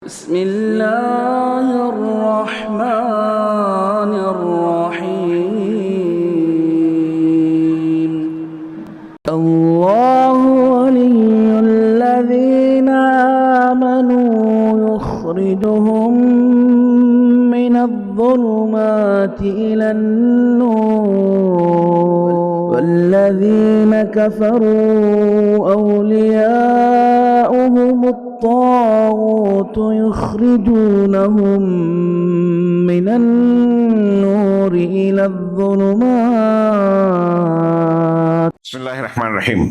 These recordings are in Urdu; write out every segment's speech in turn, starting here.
بسم الله الرحمن الرحيم. الله ولي الذين آمنوا يخرجهم من الظلمات إلى النور والذين كفروا أولياؤهم الطاغوت يخرجونهم من النور إلى الظلمات. بسم اللہ الرحمن الرحیم.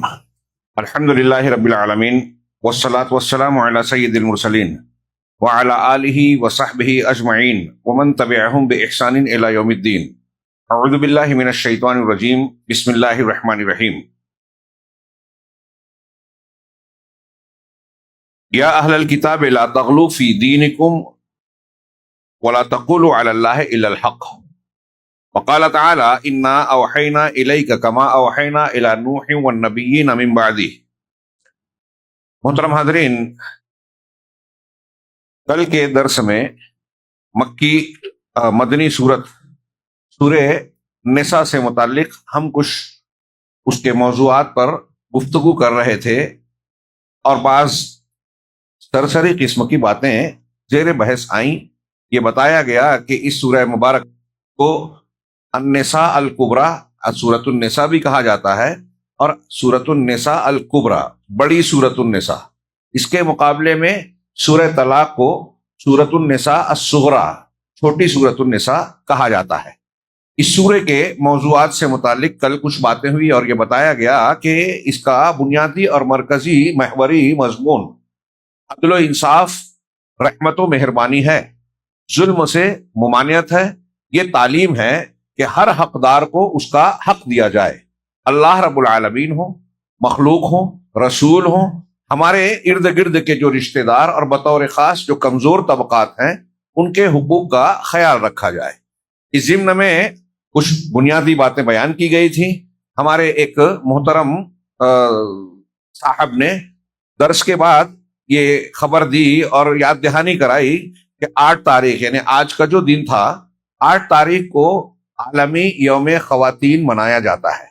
الحمد للہ رب العالمین والصلاة والسلام علی سید المرسلین وعلی آلہ وصحبہ اجمعین ومن تبعہم بإحسان الی یوم الدین. اعوذ باللہ من الشیطان الرجیم. بسم اللہ الرحمن الرحیم. یا اہل الکتاب لا تغلوا فی دینکم ولا تقولوا علی اللہ الا الحق. وقال تعالی انا اوحینا الیک کما اوحینا الی نوح والنبیین من بعدہ. محترم حاضرین، کل کے درس میں مکی مدنی سورہ نساء سے متعلق ہم کچھ اس کے موضوعات پر گفتگو کر رہے تھے اور بعض سرسری قسم کی باتیں زیر بحث آئیں. یہ بتایا گیا کہ اس سورہ مبارک کو النساء الکبریٰ، سورۃ النساء بھی کہا جاتا ہے، اور سورۃ النساء الکبریٰ بڑی سورۃ النساء. اس کے مقابلے میں سورہ طلاق کو سورۃ النساء الصغریٰ، چھوٹی سورۃ النساء کہا جاتا ہے. اس سورے کے موضوعات سے متعلق کل کچھ باتیں ہوئی اور یہ بتایا گیا کہ اس کا بنیادی اور مرکزی محوری مضمون عدل و انصاف، رحمت و مہربانی ہے، ظلم سے ممانعت ہے. یہ تعلیم ہے کہ ہر حقدار کو اس کا حق دیا جائے. اللہ رب العالمین ہوں، مخلوق ہوں، رسول ہوں، ہمارے ارد گرد کے جو رشتہ دار اور بطور خاص جو کمزور طبقات ہیں ان کے حقوق کا خیال رکھا جائے. اس ضمن میں کچھ بنیادی باتیں بیان کی گئی تھیں. ہمارے ایک محترم صاحب نے درس کے بعد یہ خبر دی اور یاد دہانی کرائی کہ 8 تاریخ یعنی آج کا جو دن تھا، 8 تاریخ کو عالمی یوم خواتین منایا جاتا ہے.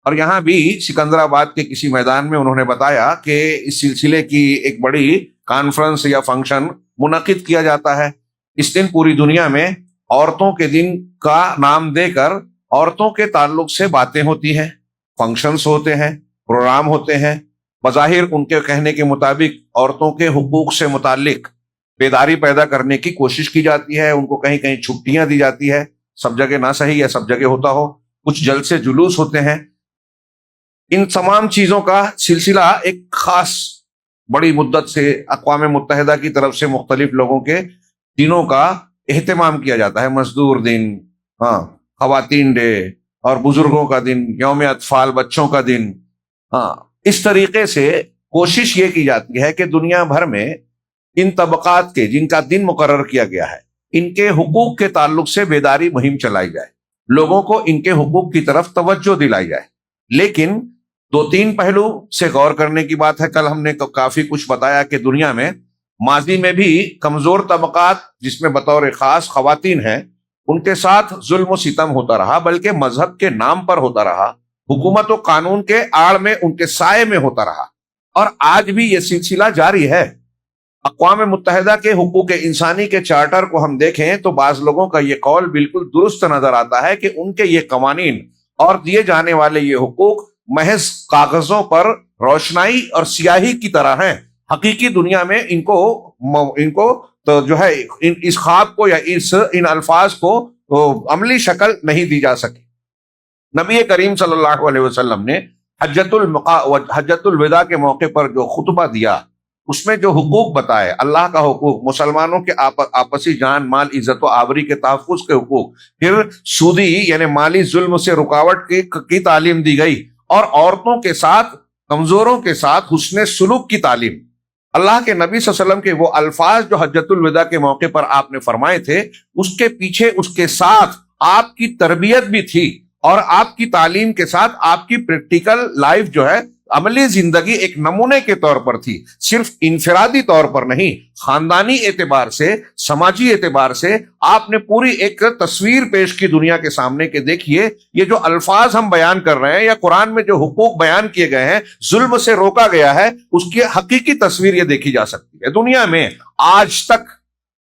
اور یہاں بھی سکندرآباد کے کسی میدان میں انہوں نے بتایا کہ اس سلسلے کی ایک بڑی کانفرنس یا فنکشن منعقد کیا جاتا ہے. اس دن پوری دنیا میں عورتوں کے دن کا نام دے کر عورتوں کے تعلق سے باتیں ہوتی ہیں، فنکشنز ہوتے ہیں، پروگرام ہوتے ہیں. بظاہر ان کے کہنے کے مطابق عورتوں کے حقوق سے متعلق بیداری پیدا کرنے کی کوشش کی جاتی ہے. ان کو کہیں کہیں چھٹیاں دی جاتی ہے، سب جگہ نہ صحیح یا سب جگہ ہوتا ہو. کچھ جلسے جلوس ہوتے ہیں. ان تمام چیزوں کا سلسلہ ایک خاص بڑی مدت سے اقوام متحدہ کی طرف سے مختلف لوگوں کے دنوں کا اہتمام کیا جاتا ہے. مزدور دن، خواتین ڈے، اور بزرگوں کا دن، یوم اطفال بچوں کا دن. اس طریقے سے کوشش یہ کی جاتی ہے کہ دنیا بھر میں ان طبقات کے جن کا دن مقرر کیا گیا ہے ان کے حقوق کے تعلق سے بیداری مہم چلائی جائے، لوگوں کو ان کے حقوق کی طرف توجہ دلائی جائے. لیکن 2-3 پہلو سے غور کرنے کی بات ہے. کل ہم نے کافی کچھ بتایا کہ دنیا میں ماضی میں بھی کمزور طبقات جس میں بطور خاص خواتین ہیں ان کے ساتھ ظلم و ستم ہوتا رہا، بلکہ مذہب کے نام پر ہوتا رہا، حکومت و قانون کے آڑ میں ان کے سائے میں ہوتا رہا. اور آج بھی یہ سلسلہ جاری ہے. اقوام متحدہ کے حقوق انسانی کے چارٹر کو ہم دیکھیں تو بعض لوگوں کا یہ قول بالکل درست نظر آتا ہے کہ ان کے یہ قوانین اور دیے جانے والے یہ حقوق محض کاغذوں پر روشنائی اور سیاہی کی طرح ہیں. حقیقی دنیا میں ان کو تو جو ہے اس خواب کو یا ان الفاظ کو عملی شکل نہیں دی جا سکی. نبی کریم صلی اللہ علیہ وسلم نے حجۃ الوداع کے موقع پر جو خطبہ دیا اس میں جو حقوق بتائے، اللہ کا حقوق، مسلمانوں کے آپسی جان مال عزت و آبری کے تحفظ کے حقوق، پھر سودی یعنی مالی ظلم سے رکاوٹ کی تعلیم دی گئی، اور عورتوں کے ساتھ کمزوروں کے ساتھ حسن سلوک کی تعلیم. اللہ کے نبی صلی اللہ علیہ وسلم کے وہ الفاظ جو حجۃ الوداع کے موقع پر آپ نے فرمائے تھے، اس کے پیچھے اس کے ساتھ آپ کی تربیت بھی تھی اور آپ کی تعلیم کے ساتھ آپ کی پریکٹیکل لائف جو ہے عملی زندگی ایک نمونے کے طور پر تھی، صرف انفرادی طور پر نہیں، خاندانی اعتبار سے، سماجی اعتبار سے آپ نے پوری ایک تصویر پیش کی دنیا کے سامنے کہ دیکھیے یہ جو الفاظ ہم بیان کر رہے ہیں یا قرآن میں جو حقوق بیان کیے گئے ہیں، ظلم سے روکا گیا ہے، اس کی حقیقی تصویر یہ دیکھی جا سکتی ہے۔ دنیا میں آج تک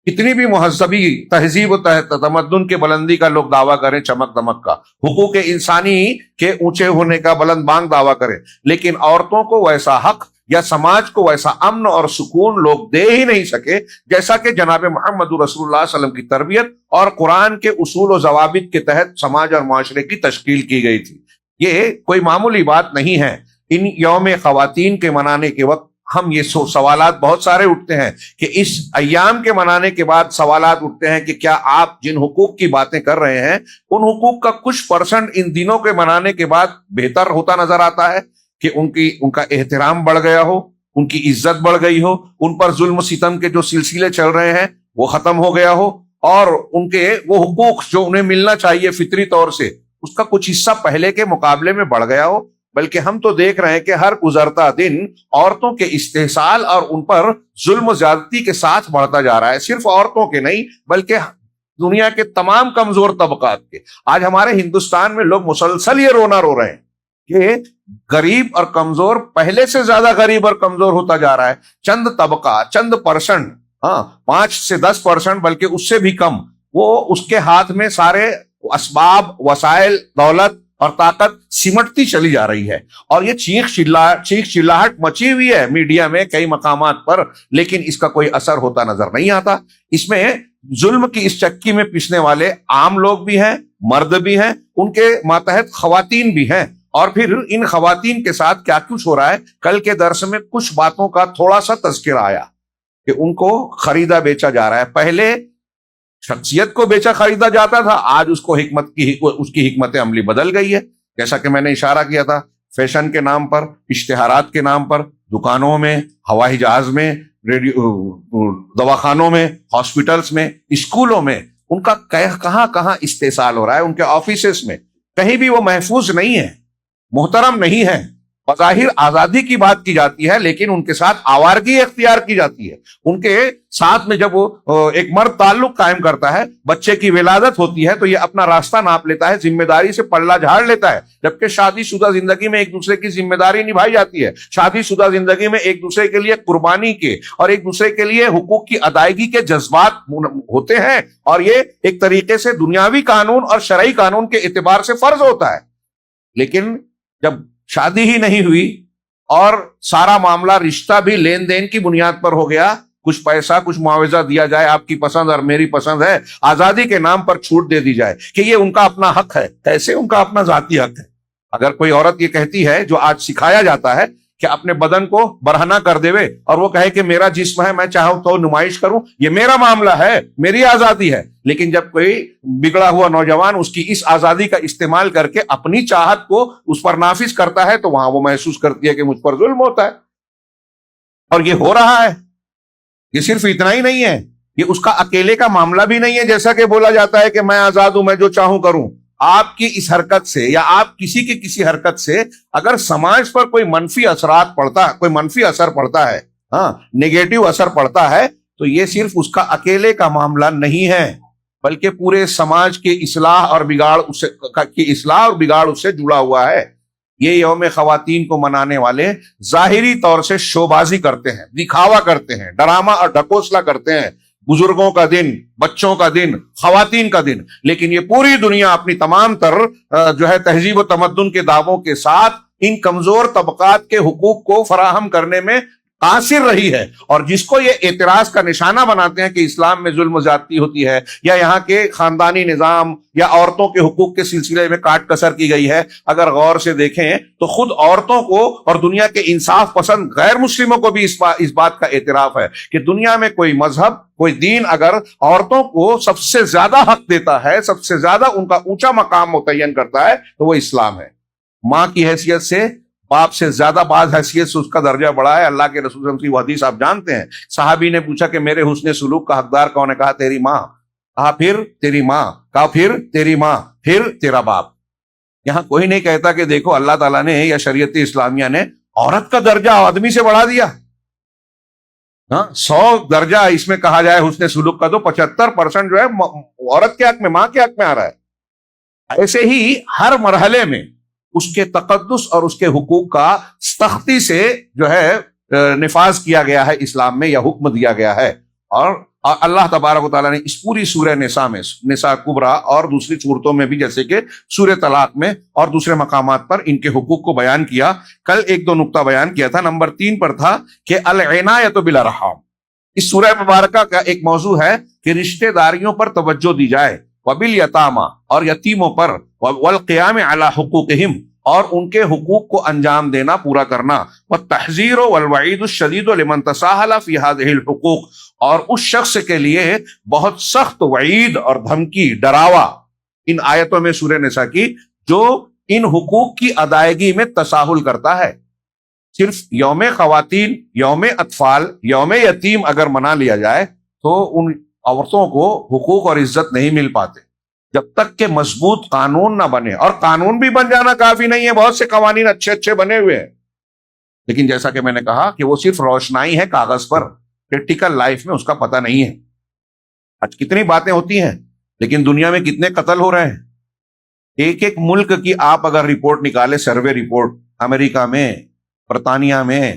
کتنی بھی مہذبی تہذیب و تمدن کے بلندی کا لوگ دعویٰ کریں، چمک دمک کا، حقوق انسانی کے اونچے ہونے کا بلند بانگ دعویٰ کریں، لیکن عورتوں کو ویسا حق یا سماج کو ویسا امن اور سکون لوگ دے ہی نہیں سکے جیسا کہ جناب محمد رسول اللہ صلی اللہ علیہ وسلم کی تربیت اور قرآن کے اصول و ضوابط کے تحت سماج اور معاشرے کی تشکیل کی گئی تھی۔ یہ کوئی معمولی بات نہیں ہے۔ ان یوم خواتین کے منانے کے وقت ہم یہ سوالات بہت سارے اٹھتے ہیں کہ اس ایام کے منانے کے بعد سوالات اٹھتے ہیں کہ کیا آپ جن حقوق کی باتیں کر رہے ہیں ان حقوق کا کچھ پرسنٹ ان دنوں کے منانے کے بعد بہتر ہوتا نظر آتا ہے کہ ان کا احترام بڑھ گیا ہو، ان کی عزت بڑھ گئی ہو، ان پر ظلم و ستم کے جو سلسلے چل رہے ہیں وہ ختم ہو گیا ہو، اور ان کے وہ حقوق جو انہیں ملنا چاہیے فطری طور سے اس کا کچھ حصہ پہلے کے مقابلے میں بڑھ گیا ہو؟ بلکہ ہم تو دیکھ رہے ہیں کہ ہر گزرتا دن عورتوں کے استحصال اور ان پر ظلم و زیادتی کے ساتھ بڑھتا جا رہا ہے، صرف عورتوں کے نہیں بلکہ دنیا کے تمام کمزور طبقات کے۔ آج ہمارے ہندوستان میں لوگ مسلسل یہ رونا رو رہے ہیں کہ غریب اور کمزور پہلے سے زیادہ غریب اور کمزور ہوتا جا رہا ہے۔ چند طبقہ، چند پرسنٹ، 5 سے 10% بلکہ اس سے بھی کم، وہ اس کے ہاتھ میں سارے اسباب، وسائل، دولت اور طاقت سمٹتی چلی جا رہی ہے، اور یہ چیخ چلاہٹ مچی ہوئی ہے میڈیا میں کئی مقامات پر، لیکن اس کا کوئی اثر ہوتا نظر نہیں آتا۔ اس میں ظلم کی اس چکی میں پیسنے والے عام لوگ بھی ہیں، مرد بھی ہیں، ان کے ماتحت خواتین بھی ہیں، اور پھر ان خواتین کے ساتھ کیا کچھ ہو رہا ہے۔ کل کے درس میں کچھ باتوں کا تھوڑا سا تذکرہ آیا کہ ان کو خریدا بیچا جا رہا ہے۔ پہلے شخصیت کو بیچا خریدا جاتا تھا، آج اس کی حکمت عملی بدل گئی ہے۔ جیسا کہ میں نے اشارہ کیا تھا، فیشن کے نام پر، اشتہارات کے نام پر، دکانوں میں، ہوائی جہاز میں، دواخانوں میں، ہاسپٹلز میں، اسکولوں میں ان کا کہاں کہاں استحصال ہو رہا ہے۔ ان کے آفیسز میں کہیں بھی وہ محفوظ نہیں ہے، محترم نہیں ہے۔ بظاہر آزادی کی بات کی جاتی ہے لیکن ان کے ساتھ آوارگی اختیار کی جاتی ہے۔ ان کے ساتھ میں جب وہ ایک مرد تعلق قائم کرتا ہے، بچے کی ولادت ہوتی ہے تو یہ اپنا راستہ ناپ لیتا ہے، ذمہ داری سے پلہ جھاڑ لیتا ہے، جبکہ شادی شدہ زندگی میں ایک دوسرے کی ذمہ داری نبھائی جاتی ہے۔ شادی شدہ زندگی میں ایک دوسرے کے لیے قربانی کے اور ایک دوسرے کے لیے حقوق کی ادائیگی کے جذبات ہوتے ہیں، اور یہ ایک طریقے سے دنیاوی قانون اور شرعی قانون کے اعتبار سے فرض ہوتا ہے۔ لیکن جب شادی ہی نہیں ہوئی اور سارا معاملہ رشتہ بھی لین دین کی بنیاد پر ہو گیا، کچھ پیسہ، کچھ معاوضہ دیا جائے، آپ کی پسند اور میری پسند ہے، آزادی کے نام پر چھوٹ دے دی جائے کہ یہ ان کا اپنا حق ہے۔ کیسے ان کا اپنا ذاتی حق ہے؟ اگر کوئی عورت یہ کہتی ہے، جو آج سکھایا جاتا ہے کہ اپنے بدن کو برہنہ کر دے اور وہ کہے کہ میرا جسم ہے، میں چاہوں تو نمائش کروں، یہ میرا معاملہ ہے، میری آزادی ہے، لیکن جب کوئی بگڑا ہوا نوجوان اس کی اس آزادی کا استعمال کر کے اپنی چاہت کو اس پر نافذ کرتا ہے تو وہاں وہ محسوس کرتی ہے کہ مجھ پر ظلم ہوتا ہے۔ اور یہ ہو رہا ہے۔ یہ صرف اتنا ہی نہیں ہے، یہ اس کا اکیلے کا معاملہ بھی نہیں ہے، جیسا کہ بولا جاتا ہے کہ میں آزاد ہوں، میں جو چاہوں کروں۔ آپ کی اس حرکت سے یا آپ کسی کی کسی حرکت سے اگر سماج پر کوئی منفی اثرات پڑتا ہے، کوئی منفی اثر پڑتا ہے، نیگیٹو اثر پڑتا ہے، تو یہ صرف اس کا اکیلے کا معاملہ نہیں ہے، بلکہ پورے سماج کی اصلاح اور بگاڑ اس سے جڑا ہوا ہے۔ یہ یوم خواتین کو منانے والے ظاہری طور سے شوبازی کرتے ہیں، دکھاوا کرتے ہیں، ڈرامہ اور ڈھکوسلا کرتے ہیں، بزرگوں کا دن، بچوں کا دن، خواتین کا دن، لیکن یہ پوری دنیا اپنی تمام تر تہذیب و تمدن کے دعووں کے ساتھ ان کمزور طبقات کے حقوق کو فراہم کرنے میں قاصر رہی ہے، اور جس کو یہ اعتراض کا نشانہ بناتے ہیں کہ اسلام میں ظلم و زیادتی ہوتی ہے یا یہاں کے خاندانی نظام یا عورتوں کے حقوق کے سلسلے میں کاٹ کسر کی گئی ہے، اگر غور سے دیکھیں تو خود عورتوں کو اور دنیا کے انصاف پسند غیر مسلموں کو بھی اس بات کا اعتراف ہے کہ دنیا میں کوئی مذہب، کوئی دین اگر عورتوں کو سب سے زیادہ حق دیتا ہے، سب سے زیادہ ان کا اونچا مقام متعین کرتا ہے تو وہ اسلام ہے۔ ماں کی حیثیت سے، باپ سے زیادہ بعض حیثیت سے اس کا درجہ بڑا ہے۔ اللہ کے رسول صلی اللہ علیہ وسلم کی وہ حدیث آپ جانتے ہیں، صحابی نے پوچھا کہ میرے حسن سلوک کا حقدار کون ہے؟ کہا تیری ماں، کہا پھر تیری ماں، کہا پھر تیری ماں، پھر تیرا باپ۔ یہاں کوئی نہیں کہتا کہ دیکھو اللہ تعالیٰ نے یا شریعت اسلامیہ نے عورت کا درجہ آدمی سے بڑھا دیا. ہاں 100 درجہ اس میں کہا جائے حسن سلوک کا تو 75% جو ہے عورت کے حق میں، ماں کے حق میں آ رہا ہے. ایسے ہی ہر مرحلے میں اس کے تقدس اور اس کے حقوق کا سختی سے جو ہے نفاذ کیا گیا ہے اسلام میں، یا حکم دیا گیا ہے. اور اللہ تبارک و تعالیٰ نے اس پوری سورہ نساء میں، نساء کبریٰ اور دوسری صورتوں میں بھی، جیسے کہ سورہ طلاق میں اور دوسرے مقامات پر ان کے حقوق کو بیان کیا. کل ایک دو نقطہ بیان کیا تھا. نمبر 3 پر تھا کہ العنایۃ بالارحام. اس سورہ مبارکہ کا ایک موضوع ہے کہ رشتہ داریوں پر توجہ دی جائے، وبالیتامى اور یتیموں پر، والقیام علی حقوقہم اور ان کے حقوق کو انجام دینا، پورا کرنا، والتحذیر والوعید الشدید لمن تساہل فی هذه الحقوق اور اس شخص کے لیے بہت سخت وعید اور دھمکی، ڈراوا ان آیتوں میں سورہ نساء کی، جو ان حقوق کی ادائیگی میں تساہل کرتا ہے. صرف یوم خواتین، یوم اطفال، یوم یتیم اگر منا لیا جائے تو ان عورتوں کو حقوق اور عزت نہیں مل پاتے جب تک کہ مضبوط قانون نہ بنے. اور قانون بھی بن جانا کافی نہیں ہے، بہت سے قوانین اچھے اچھے بنے ہوئے ہیں، لیکن جیسا کہ میں نے کہا کہ وہ صرف روشنائی ہے کاغذ پر، پریکٹیکل لائف میں اس کا پتہ نہیں ہے. آج کتنی باتیں ہوتی ہیں لیکن دنیا میں کتنے قتل ہو رہے ہیں. ایک ایک ملک کی آپ اگر رپورٹ نکالے، سروے رپورٹ، امریکہ میں، برطانیہ میں،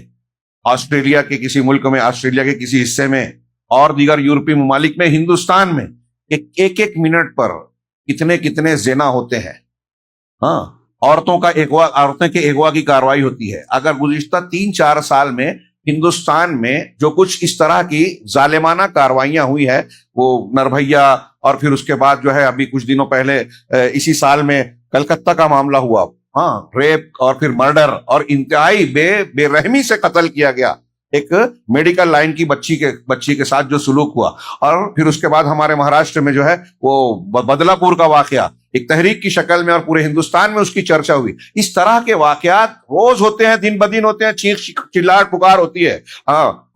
آسٹریلیا کے کسی ملک میں، آسٹریلیا کے کسی حصے میں، اور دیگر یورپی ممالک میں، ہندوستان میں، ایک ایک منٹ پر کتنے کتنے زنا ہوتے ہیں. ہاں عورتوں کے اغوا کی کارروائی ہوتی ہے. اگر گزشتہ 3-4 سال میں ہندوستان میں جو کچھ اس طرح کی ظالمانہ کارروائیاں ہوئی ہے، وہ نربھیا، اور پھر اس کے بعد جو ہے ابھی کچھ دنوں پہلے اسی سال میں کلکتہ کا معاملہ ہوا، ہاں ریپ اور پھر مرڈر، اور انتہائی بے رحمی سے قتل کیا گیا ایک میڈیکل لائن کی بچی کے ساتھ جو سلوک ہوا. اور پھر اس کے بعد ہمارے مہاراشٹر میں جو ہے وہ بدلا پور کا واقعہ ایک تحریک کی شکل میں، اور پورے ہندوستان میں اس کی چرچا ہوئی. اس طرح کے واقعات روز ہوتے ہیں، دن بدن ہوتے ہیں، چیخ چلاٹ پکار ہوتی ہے.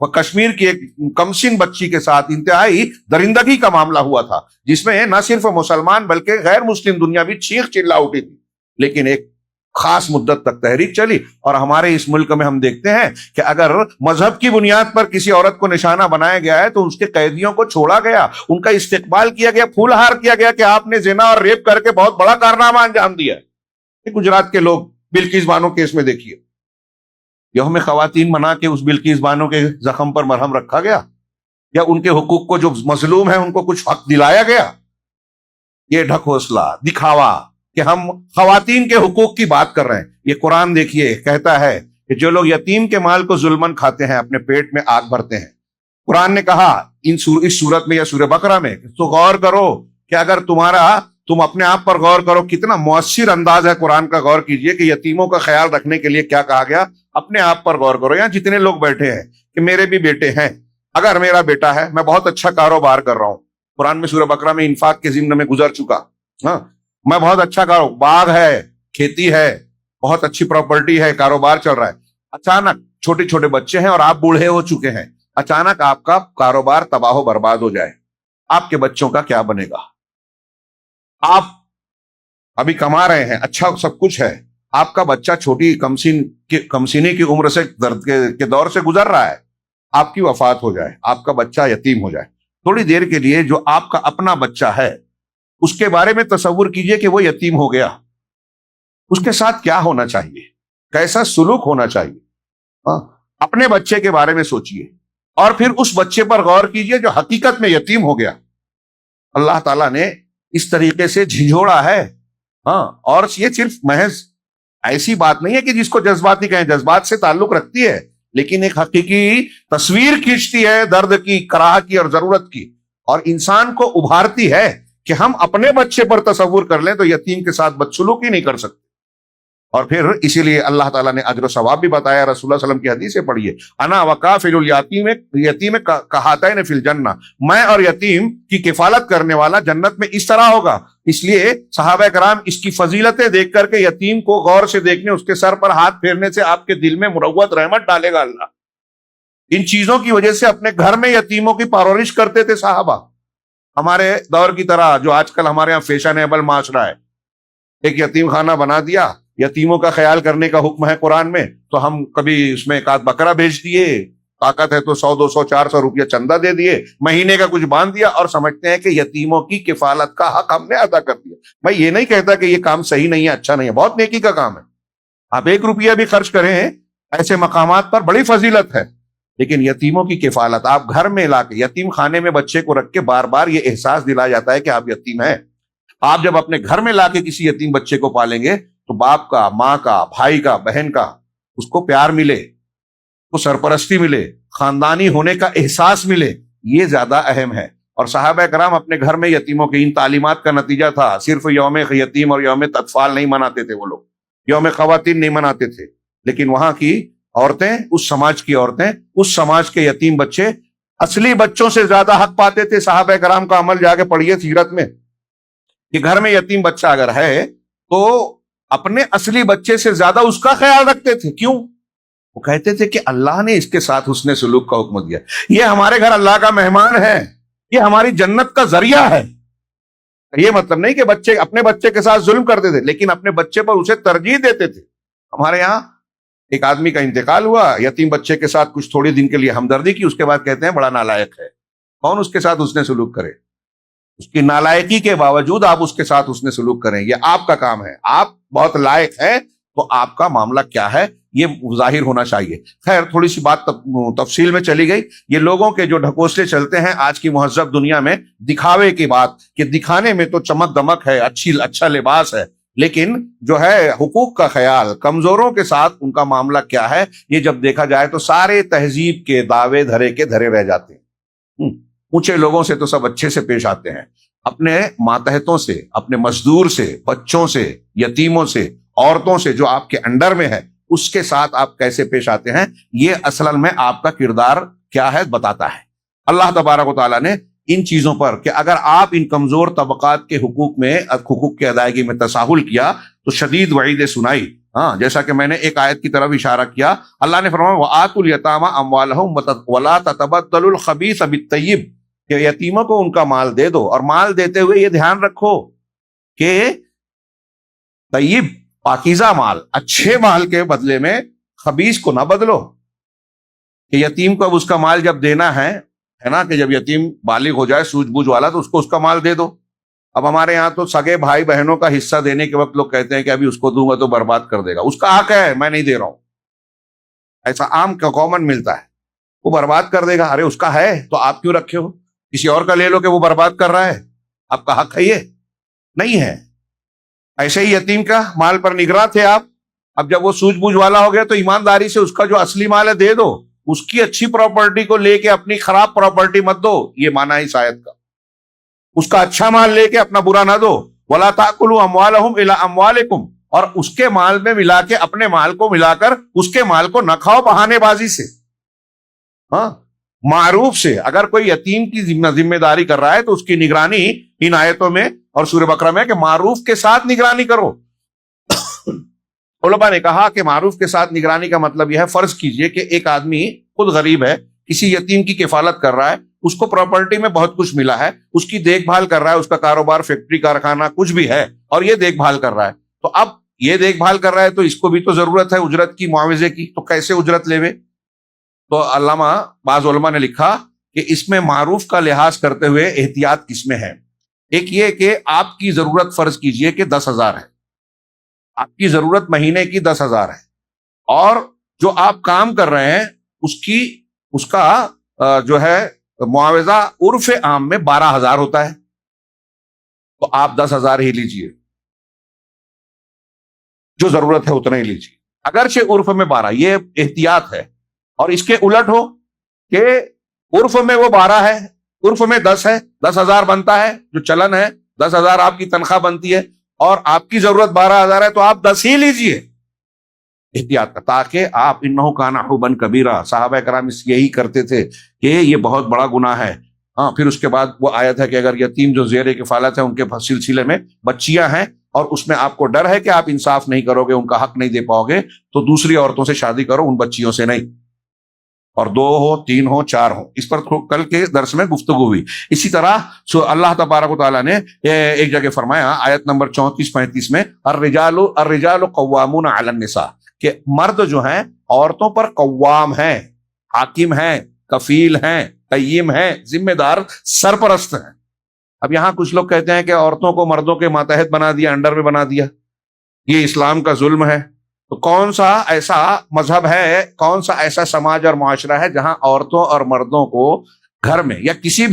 وہ کشمیر کی ایک کمسن بچی کے ساتھ انتہائی درندگی کا معاملہ ہوا تھا، جس میں نہ صرف مسلمان بلکہ غیر مسلم دنیا بھی چیخ چلا اٹھی تھی. لیکن ایک خاص مدت تک تحریک چلی، اور ہمارے اس ملک میں ہم دیکھتے ہیں کہ اگر مذہب کی بنیاد پر کسی عورت کو نشانہ بنایا گیا ہے تو اس کے قیدیوں کو چھوڑا گیا، ان کا استقبال کیا گیا، پھول ہار کیا گیا کہ آپ نے زنا اور ریپ کر کے بہت بڑا کارنامہ انجام دیا ہے. گجرات کے لوگ بلقیس بانو کیس میں دیکھیے، یوم خواتین منا کے اس بلقیس بانو کے زخم پر مرہم رکھا گیا، یا ان کے حقوق کو جو مظلوم ہیں ان کو کچھ حق دلایا گیا. یہ ڈھک حوصلہ، دکھاوا کہ ہم خواتین کے حقوق کی بات کر رہے ہیں. یہ قرآن دیکھیے کہتا ہے کہ جو لوگ یتیم کے مال کو ظلمن کھاتے ہیں اپنے پیٹ میں آگ بھرتے ہیں. قرآن نے کہا اس سورت میں یا سورہ بقرہ میں، تو غور کرو کہ اگر تم اپنے آپ پر غور کرو، کتنا مؤثر انداز ہے قرآن کا. غور کیجئے کہ یتیموں کا خیال رکھنے کے لیے کیا کہا گیا. اپنے آپ پر غور کرو. یہاں جتنے لوگ بیٹھے ہیں کہ میرے بھی بیٹے ہیں، اگر میرا بیٹا ہے، میں بہت اچھا کاروبار کر رہا ہوں، قرآن میں سورہ بقرہ میں انفاق کے ضمن میں گزر چکا، ہاں میں بہت اچھا باغ ہے، کھیتی ہے، بہت اچھی پراپرٹی ہے، کاروبار چل رہا ہے. اچانک چھوٹے چھوٹے بچے ہیں اور آپ بوڑھے ہو چکے ہیں، اچانک آپ کا کاروبار تباہ و برباد ہو جائے، آپ کے بچوں کا کیا بنے گا؟ آپ ابھی کما رہے ہیں، اچھا سب کچھ ہے، آپ کا بچہ چھوٹی کمسینی کی عمر سے درد کے دور سے گزر رہا ہے، آپ کی وفات ہو جائے، آپ کا بچہ یتیم ہو جائے. تھوڑی دیر کے لیے جو آپ کا اپنا بچہ ہے اس کے بارے میں تصور کیجئے کہ وہ یتیم ہو گیا، اس کے ساتھ کیا ہونا چاہیے، کیسا سلوک ہونا چاہیے. اپنے بچے کے بارے میں سوچئے، اور پھر اس بچے پر غور کیجئے جو حقیقت میں یتیم ہو گیا. اللہ تعالیٰ نے اس طریقے سے جھنجھوڑا ہے. اور یہ صرف محض ایسی بات نہیں ہے کہ جس کو جذباتی کہیں، جذبات سے تعلق رکھتی ہے، لیکن ایک حقیقی تصویر کھینچتی ہے درد کی، کراہ کی اور ضرورت کی، اور انسان کو ابھارتی ہے کہ ہم اپنے بچے پر تصور کر لیں تو یتیم کے ساتھ بدسلوکی نہیں کر سکتے. اور پھر اسی لیے اللہ تعالیٰ نے اجر و ثواب بھی بتایا. رسول اللہ صلی اللہ علیہ وسلم کی حدیث پڑھیے، انا وکافل الیتیم کہاتین فی الجنہ، میں اور یتیم کی کفالت کرنے والا جنت میں اس طرح ہوگا. اس لیے صحابہ کرام اس کی فضیلتیں دیکھ کر کے یتیم کو غور سے دیکھنے، اس کے سر پر ہاتھ پھیرنے سے آپ کے دل میں مروت رحمت ڈالے گا اللہ. ان چیزوں کی وجہ سے اپنے گھر میں یتیموں کی پرورش کرتے تھے صحابہ. ہمارے دور کی طرح جو آج کل ہمارے یہاں فیشنیبل معاشرہ ہے، ایک یتیم خانہ بنا دیا، یتیموں کا خیال کرنے کا حکم ہے قرآن میں، تو ہم کبھی اس میں ایک آدھ بکرا بھیج دیے، طاقت ہے تو 100 200 400 روپیہ چندہ دے دیے، مہینے کا کچھ باندھ دیا، اور سمجھتے ہیں کہ یتیموں کی کفالت کا حق ہم نے ادا کر دیا۔ میں یہ نہیں کہتا کہ یہ کام صحیح نہیں ہے، اچھا نہیں ہے، بہت نیکی کا کام ہے، آپ 1 روپیہ بھی خرچ کریں ایسے مقامات پر بڑی فضیلت ہے، لیکن یتیموں کی کفالت آپ گھر میں لا کے، یتیم خانے میں بچے کو رکھ کے بار بار یہ احساس دلایا جاتا ہے کہ آپ یتیم ہیں۔ آپ جب اپنے گھر میں لا کے کسی یتیم بچے کو پالیں گے تو باپ کا، ماں کا، بھائی کا، بہن کا اس کو پیار ملے، اس کو سرپرستی ملے، خاندانی ہونے کا احساس ملے، یہ زیادہ اہم ہے۔ اور صحابہ کرام اپنے گھر میں یتیموں کے ان تعلیمات کا نتیجہ تھا، صرف یوم یتیم اور یوم اطفال نہیں مناتے تھے وہ لوگ، یوم خواتین نہیں مناتے تھے، لیکن وہاں کی عورتیں، اس سماج کی عورتیں، اس سماج کے یتیم بچے اصلی بچوں سے زیادہ حق پاتے تھے۔ صحابہ کرام کا عمل جا کے پڑھیے سیرت میں کہ گھر میں یتیم بچہ اگر ہے تو اپنے اصلی بچے سے زیادہ اس کا خیال رکھتے تھے۔ کیوں؟ وہ کہتے تھے کہ اللہ نے اس کے ساتھ حسن سلوک کا حکم دیا، یہ ہمارے گھر اللہ کا مہمان ہے، یہ ہماری جنت کا ذریعہ ہے۔ یہ مطلب نہیں کہ بچے اپنے بچے کے ساتھ ظلم کرتے تھے، لیکن اپنے بچے پر اسے ترجیح دیتے تھے۔ ہمارے یہاں ایک آدمی کا انتقال ہوا، یتیم بچے کے ساتھ کچھ تھوڑے دن کے لیے ہمدردی کی، اس کے بعد کہتے ہیں بڑا نالائق ہے۔ کون اس کے ساتھ حسن سلوک کرے؟ اس کی نالائقی کے باوجود آپ اس کے ساتھ حسن سلوک کریں، یہ آپ کا کام ہے۔ آپ بہت لائق ہیں تو آپ کا معاملہ کیا ہے یہ ظاہر ہونا چاہیے۔ خیر، تھوڑی سی بات تفصیل میں چلی گئی۔ یہ لوگوں کے جو ڈھکوسلے چلتے ہیں آج کی مہذب دنیا میں، دکھاوے کی بات، کہ دکھانے میں تو چمک دمک ہے، اچھا لباس ہے، لیکن جو ہے حقوق کا خیال، کمزوروں کے ساتھ ان کا معاملہ کیا ہے، یہ جب دیکھا جائے تو سارے تہذیب کے دعوے دھرے کے دھرے رہ جاتے ہیں۔ اونچے لوگوں سے تو سب اچھے سے پیش آتے ہیں، اپنے ماتحتوں سے، اپنے مزدور سے، بچوں سے، یتیموں سے، عورتوں سے جو آپ کے انڈر میں ہے، اس کے ساتھ آپ کیسے پیش آتے ہیں، یہ اصل میں آپ کا کردار کیا ہے بتاتا ہے۔ اللہ تبارک و تعالیٰ نے ان چیزوں پر کہ اگر آپ ان کمزور طبقات کے حقوق کی ادائیگی میں تساہل کیا تو شدید وعیدیں سنائی۔ ہاں، جیسا کہ میں نے ایک آیت کی طرف اشارہ کیا، اللہ نے فرمایا وَآتُوا الْيَتَامَىٰ أَمْوَالَهُمْ وَلَا تَتَبَدَّلُوا الْخَبِيثَ بِالطَّيِّبِ، کہ یتیموں کو ان کا مال دے دو، اور مال دیتے ہوئے یہ دھیان رکھو کہ طیب، پاکیزہ مال، اچھے مال کے بدلے میں خبیث کو نہ بدلو۔ کہ یتیم کو اب اس کا مال جب دینا ہے نا، کہ جب یتیم بالغ ہو جائے سوجھ بوجھ والا تو اس کا مال دے دو۔ اب ہمارے یہاں تو سگے بھائی بہنوں کا حصہ دینے کے وقت لوگ کہتے ہیں کہ ابھی اس کو دوں گا تو برباد کر دے گا، اس کا حق ہے، میں نہیں دے رہا ہوں، ایسا عام کامن ملتا ہے، وہ برباد کر دے گا۔ ارے اس کا ہے تو آپ کیوں رکھے ہو؟ کسی اور کا لے لو کہ وہ برباد کر رہا ہے، آپ کا حق ہے یہ نہیں ہے۔ ایسے ہی یتیم کا مال پر نگراں تھے آپ، اب جب وہ سوجھ بوجھ والا ہو گیا تو ایمانداری سے اس کا جو اصلی مال ہے دے دو، اس کی اچھی پراپرٹی کو لے کے اپنی خراب پراپرٹی مت دو، یہ معنی ہے اس آیت کا۔ اس کا اچھا مال لے کے اپنا برا نہ دو۔ وَلَا تَأْكُلُوا أَمْوَالَهُمْ إِلَىٰ أَمْوَالِكُمْ، اور اس کے مال میں ملا کے اپنے مال کو ملا کر اس کے مال کو نہ کھاؤ بہانے بازی سے۔ ہاں، معروف سے اگر کوئی یتیم کی ذمہ داری کر رہا ہے تو اس کی نگرانی ان آیتوں میں اور سورہ بقرہ میں کہ معروف کے ساتھ نگرانی کرو۔ علماء نے کہا کہ معروف کے ساتھ نگرانی کا مطلب یہ ہے، فرض کیجئے کہ ایک آدمی خود غریب ہے، کسی یتیم کی کفالت کر رہا ہے، اس کو پراپرٹی میں بہت کچھ ملا ہے، اس کی دیکھ بھال کر رہا ہے، اس کا کاروبار، فیکٹری، کارخانہ کچھ بھی ہے، اور یہ دیکھ بھال کر رہا ہے، تو اب یہ دیکھ بھال کر رہا ہے تو اس کو بھی تو ضرورت ہے اجرت کی، معاوضے کی، تو کیسے اجرت لے؟ تو علامہ بعض علماء نے لکھا کہ اس میں معروف کا لحاظ کرتے ہوئے احتیاط کس میں ہے۔ ایک یہ کہ آپ کی ضرورت فرض کیجئے کہ 10,000 ہے، آپ کی ضرورت مہینے کی 10,000 ہے، اور جو آپ کام کر رہے ہیں اس کا جو ہے معاوضہ عرف عام میں 12,000 ہوتا ہے، تو آپ 10,000 ہی لیجئے، جو ضرورت ہے اتنا ہی لیجئے، اگرچہ عرف میں 12، یہ احتیاط ہے۔ اور اس کے الٹ ہو کہ عرف میں وہ 12 ہے، عرف میں 10 ہے، 10,000 بنتا ہے، جو چلن ہے 10,000 آپ کی تنخواہ بنتی ہے، اور آپ کی ضرورت 12,000 ہے، تو آپ 10 ہی لیجئے، احتیاط کا، تاکہ آپ انہو کان حبا کبیرا، صحابہ کرام یہی کرتے تھے کہ یہ بہت بڑا گناہ ہے۔ ہاں، پھر اس کے بعد وہ آیت ہے کہ اگر یتیم جو زیر کفالت ہے ان کے سلسلے میں بچیاں ہیں اور اس میں آپ کو ڈر ہے کہ آپ انصاف نہیں کرو گے، ان کا حق نہیں دے پاؤ گے، تو دوسری عورتوں سے شادی کرو، ان بچیوں سے نہیں۔ اور 2 ہو 3 ہو 4 ہو. اس پر کل کے درس میں گفتگو ہوئی. اسی طرح اللہ تبارک و تعالیٰ نے ایک جگہ فرمایا آیت نمبر 34-35 میں الرجال قوامون علی النساء، کہ مرد جو ہیں عورتوں پر قوام ہیں، حاکم ہیں، کفیل ہیں، قیم ہیں، ذمہ دار، سرپرست ہیں. اب یہاں کچھ لوگ کہتے ہیں کہ عورتوں کو مردوں کے ماتحت بنا دیا، انڈر میں بنا دیا، یہ اسلام کا ظلم ہے. تو کون سا ایسا مذہب ہے، کون سا ایسا سماج اور معاشرہ ہے جہاں عورتوں اور مردوں کو گھر میں یا کسی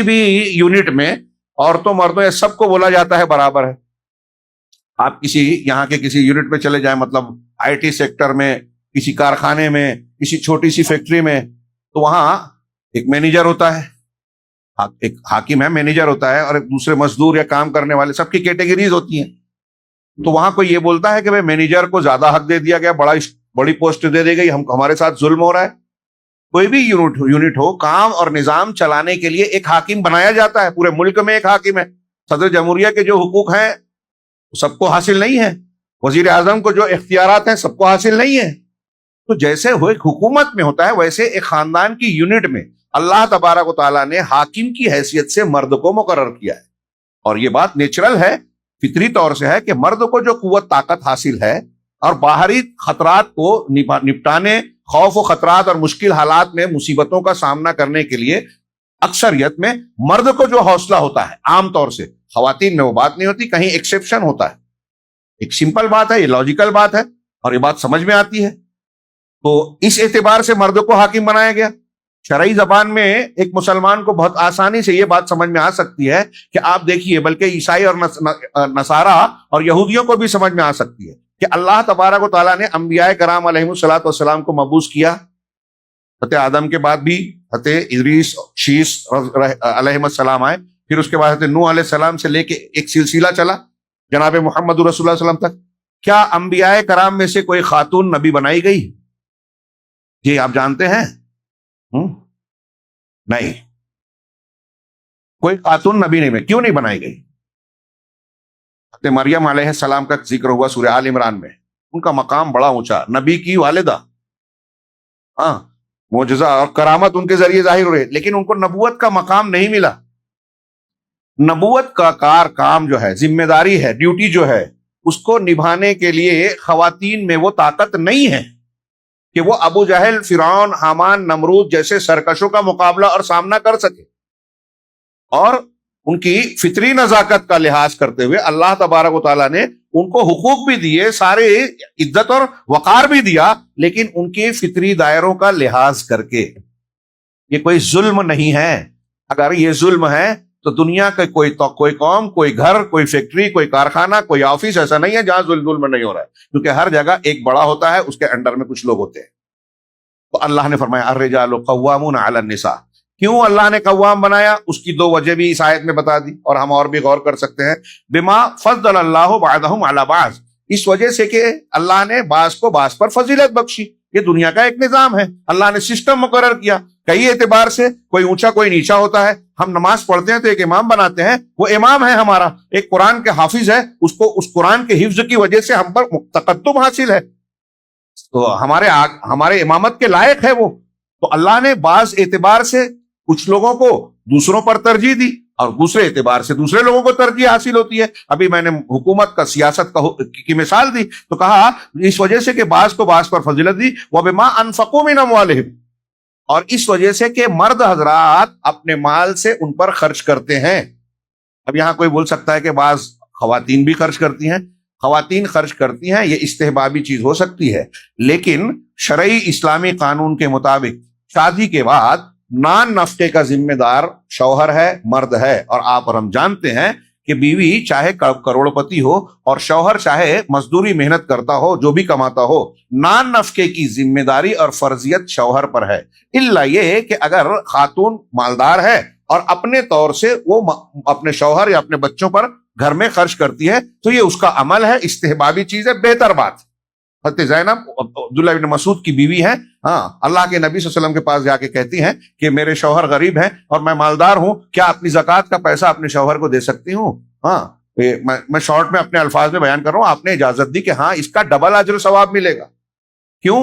بھی یونٹ میں عورتوں مردوں یا سب کو بولا جاتا ہے برابر ہے؟ آپ یہاں کے کسی یونٹ میں چلے جائیں، مطلب آئی ٹی سیکٹر میں، کسی کارخانے میں، کسی چھوٹی سی فیکٹری میں، تو وہاں ایک مینیجر ہوتا ہے، ایک حاکم ہے، مینیجر ہوتا ہے، اور ایک دوسرے مزدور یا کام کرنے والے، سب کی کیٹیگریز ہوتی ہیں. تو وہاں کوئی یہ بولتا ہے کہ بھائی مینیجر کو زیادہ حق دے دیا گیا، بڑی پوسٹ دے دی گئی، ہمارے ساتھ ظلم ہو رہا ہے. کوئی بھی یونٹ ہو، کام اور نظام چلانے کے لیے ایک حاکم بنایا جاتا ہے. پورے ملک میں ایک حاکم ہے. صدر جمہوریہ کے جو حقوق ہیں سب کو حاصل نہیں ہے، وزیر اعظم کو جو اختیارات ہیں سب کو حاصل نہیں ہے. تو جیسے وہ ایک حکومت میں ہوتا ہے، ویسے ایک خاندان کی یونٹ میں اللہ تبارک و تعالیٰ نے حاکم کی حیثیت سے مرد کو مقرر کیا ہے. اور یہ بات نیچرل ہے، فطری طور سے ہے کہ مرد کو جو قوت طاقت حاصل ہے اور باہری خطرات کو نپٹانے، خوف و خطرات اور مشکل حالات میں مصیبتوں کا سامنا کرنے کے لیے اکثریت میں مرد کو جو حوصلہ ہوتا ہے، عام طور سے خواتین میں وہ بات نہیں ہوتی، کہیں ایکسیپشن ہوتا ہے. ایک سمپل بات ہے، یہ لاجیکل بات ہے اور یہ بات سمجھ میں آتی ہے. تو اس اعتبار سے مرد کو حاکم بنایا گیا. شرعی زبان میں ایک مسلمان کو بہت آسانی سے یہ بات سمجھ میں آ سکتی ہے کہ آپ دیکھیے، بلکہ عیسائی اور نصارہ اور یہودیوں کو بھی سمجھ میں آ سکتی ہے کہ اللہ تبارک و تعالیٰ نے انبیاء کرام علیہ الصلوۃ والسلام کو مبعوث کیا. حضرت آدم کے بعد بھی حضرت ادریس، شیس علیہ السلام آئے، پھر اس کے بعد حضرت نوح علیہ السلام سے لے کے ایک سلسلہ چلا جناب محمد رسول اللہ صلی اللہ علیہ وسلم تک. کیا انبیاء کرام میں سے کوئی خاتون نبی بنائی گئی؟ جی آپ جانتے ہیں؟ نہیں، کوئی خاتون نبی نہیں. کیوں نہیں بنائی گئی؟ حضرت مریم علیہ السلام کا ذکر ہوا سورہ آل عمران میں. ان کا مقام بڑا اونچا، نبی کی والدہ، معجزہ اور کرامت ان کے ذریعے ظاہر ہو رہے، لیکن ان کو نبوت کا مقام نہیں ملا. نبوت کا کام جو ہے، ذمہ داری ہے، ڈیوٹی جو ہے، اس کو نبھانے کے لیے خواتین میں وہ طاقت نہیں ہے کہ وہ ابو جہل، فرعون، حامان، نمرود جیسے سرکشوں کا مقابلہ اور سامنا کر سکے. اور ان کی فطری نزاکت کا لحاظ کرتے ہوئے اللہ تبارک و تعالیٰ نے ان کو حقوق بھی دیے، سارے عزت اور وقار بھی دیا، لیکن ان کے فطری دائروں کا لحاظ کر کے. یہ کوئی ظلم نہیں ہے. اگر یہ ظلم ہے تو دنیا کا کوئی قوم، کوئی گھر، کوئی فیکٹری، کوئی کارخانہ، کوئی آفس ایسا نہیں ہے جہاں ظلم نہیں ہو رہا ہے، کیونکہ ہر جگہ ایک بڑا ہوتا ہے، اس کے انڈر میں کچھ لوگ ہوتے ہیں. تو اللہ نے فرمایا الرجال قوامون علی النساء. کیوں اللہ نے قوام بنایا؟ اس کی 2 وجہ بھی اس آیت میں بتا دی، اور ہم اور بھی غور کر سکتے ہیں. بما فضل اللہ بعضهم علی بعض، اس وجہ سے کہ اللہ نے بعض کو بعض پر فضیلت بخشی. یہ دنیا کا ایک نظام ہے، اللہ نے سسٹم مقرر کیا. کئی اعتبار سے کوئی اونچا کوئی نیچا ہوتا ہے. ہم نماز پڑھتے ہیں تو ایک امام بناتے ہیں، وہ امام ہے ہمارا. ایک قرآن کے حافظ ہے، اس کو اس قرآن کے حفظ کی وجہ سے ہم پر تقدم حاصل ہے، تو ہمارے امامت کے لائق ہے وہ. تو اللہ نے بعض اعتبار سے کچھ لوگوں کو دوسروں پر ترجیح دی، اور دوسرے اعتبار سے دوسرے لوگوں کو ترجیح حاصل ہوتی ہے. ابھی میں نے حکومت کا، سیاست کی مثال دی، تو کہا اس وجہ سے کہ بعض کو بعض پر فضیلت دی. وَبِمَا أَنفَقُوا مِنْ أَمْوَالِهِمْ، اور اس وجہ سے کہ مرد حضرات اپنے مال سے ان پر خرچ کرتے ہیں. اب یہاں کوئی بول سکتا ہے کہ بعض خواتین بھی خرچ کرتی ہیں. خواتین خرچ کرتی ہیں، یہ استحبابی چیز ہو سکتی ہے، لیکن شرعی اسلامی قانون کے مطابق شادی کے بعد نان نفقے کا ذمہ دار شوہر ہے، مرد ہے. اور آپ اور ہم جانتے ہیں کہ بیوی چاہے کروڑ پتی ہو اور شوہر چاہے مزدوری محنت کرتا ہو، جو بھی کماتا ہو، نان نفقے کی ذمہ داری اور فرضیت شوہر پر ہے. الا یہ کہ اگر خاتون مالدار ہے اور اپنے طور سے وہ اپنے شوہر یا اپنے بچوں پر گھر میں خرچ کرتی ہے، تو یہ اس کا عمل ہے، استحبابی چیز ہے، بہتر بات. حضرت زینب عبداللہ بن مسعود کی بیوی ہیں، اللہ کے نبی صلی اللہ علیہ وسلم کے پاس جا کے کہتی ہیں کہ میرے شوہر غریب ہیں اور میں مالدار ہوں، کیا اپنی زکوٰۃ کا پیسہ اپنے شوہر کو دے سکتی ہوں؟ میں شارٹ میں اپنے الفاظ میں بیان کر رہا ہوں، آپ نے اجازت دی کہ ہاں اس کا ڈبل اجر و ثواب ملے گا. کیوں؟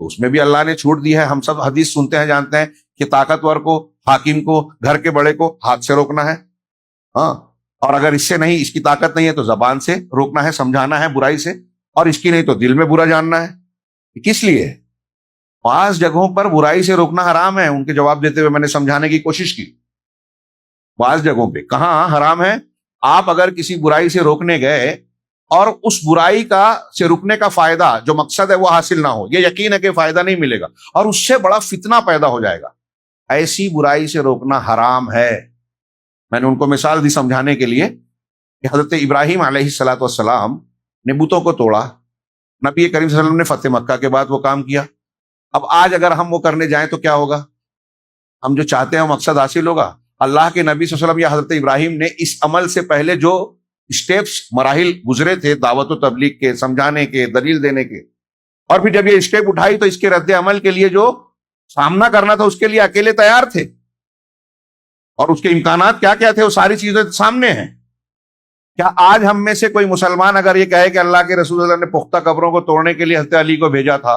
تو اس میں بھی اللہ نے چھوٹ دی ہے. ہم سب حدیث سنتے ہیں, جانتے ہیں کہ طاقتور کو, حاکم کو, گھر کے بڑے کو ہاتھ سے روکنا ہے. ہاں, اور اگر اس سے نہیں, اس کی طاقت نہیں ہے تو زبان سے روکنا ہے, سمجھانا ہے برائی سے, اور اس کی نہیں تو دل میں برا جاننا ہے. کس لیے؟ 5 جگہوں پر برائی سے روکنا حرام ہے. ان کے جواب دیتے ہوئے میں نے سمجھانے کی کوشش کی. 5 جگہوں پہ کہاں حرام ہے؟ آپ اگر کسی برائی سے روکنے گئے اور اس برائی کا سے رکنے کا فائدہ جو مقصد ہے وہ حاصل نہ ہو, یہ یقین ہے کہ فائدہ نہیں ملے گا اور اس سے بڑا فتنہ پیدا ہو جائے گا, ایسی برائی سے روکنا حرام ہے. میں نے ان کو مثال دی سمجھانے کے لیے کہ حضرت ابراہیم علیہ الصلوۃ والسلام نے بتوں کو توڑا, نبی کریم صلی اللہ علیہ وسلم نے فتح مکہ کے بعد وہ کام کیا. اب آج اگر ہم وہ کرنے جائیں تو کیا ہوگا؟ ہم جو چاہتے ہیں وہ مقصد حاصل ہوگا؟ اللہ کے نبی صلی اللہ علیہ وسلم یا حضرت ابراہیم نے اس عمل سے پہلے جو اسٹیپس, مراحل گزرے تھے دعوت و تبلیغ کے, سمجھانے کے, دلیل دینے کے, اور پھر جب یہ اسٹیپ اٹھائی تو اس کے رد عمل کے لیے جو سامنا کرنا تھا اس کے لیے اکیلے تیار تھے, اور اس کے امکانات کیا کیا تھے وہ ساری چیزیں سامنے ہیں. کیا آج ہم میں سے کوئی مسلمان اگر یہ کہے کہ اللہ کے رسول اللہ نے پختہ قبروں کو توڑنے کے لیے حضرت علی کو بھیجا تھا,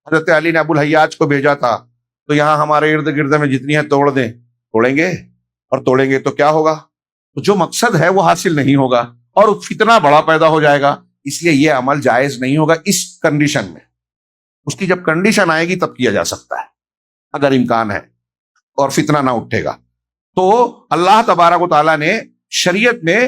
حضرت علی نے ابو الحیاج کو بھیجا تھا, تو یہاں ہمارے ارد گرد میں جتنی ہیں توڑ دیں؟ توڑیں گے, اور توڑیں گے تو کیا ہوگا؟ تو جو مقصد ہے وہ حاصل نہیں ہوگا اور فتنہ بڑا پیدا ہو جائے گا. اس لیے یہ عمل جائز نہیں ہوگا اس کنڈیشن میں. اس کی جب کنڈیشن آئے گی تب کیا جا سکتا ہے اگر امکان ہے اور فتنہ نہ اٹھے گا. تو اللہ تبارک و تعالیٰ نے شریعت میں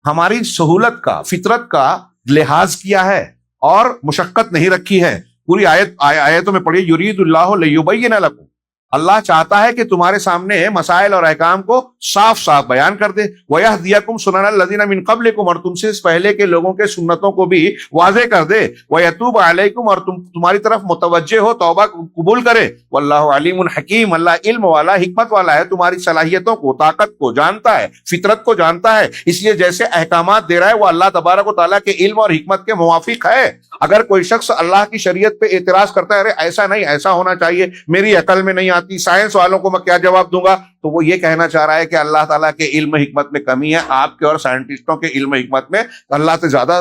ہماری سہولت کا, فطرت کا لحاظ کیا ہے اور مشقت نہیں رکھی ہے. پوری آیتوں میں پڑھیے, یرید اللہ لیبین لکم, اللہ چاہتا ہے کہ تمہارے سامنے مسائل اور احکام کو صاف صاف بیان کر دے. وَيَهْدِيَكُمْ سُنَنَ الَّذِينَ مِن قَبْلِكُمْ, اور تم سے اس پہلے کے لوگوں کے سنتوں کو بھی واضح کر دے. وَيَتُوبَ عَلَيْكُمْ, اور تمہاری طرف متوجہ ہو, توبہ قبول کرے. وَاللَّهُ عَلِيمٌ حَكِيمٌ, اللہ علم والا, حکمت والا ہے, تمہاری صلاحیتوں کو, طاقت کو جانتا ہے, فطرت کو جانتا ہے. اس لیے جیسے احکامات دے رہا ہے وہ اللہ تبارک و تعالیٰ کے علم اور حکمت کے موافق ہے. اگر کوئی شخص اللہ کی شریعت پہ اعتراض کرتا ہے, ارے ایسا نہیں, ایسا ہونا چاہیے, میری عقل میں نہیں آتی, سائنس والوں کو میں کیا جواب دوں گا, تو وہ یہ کہنا چاہ رہا ہے کہ اللہ تعالیٰ کے علم حکمت میں کمی ہے. آپ کے اور سائنٹسٹوں کے علم حکمت میں اللہ سے زیادہ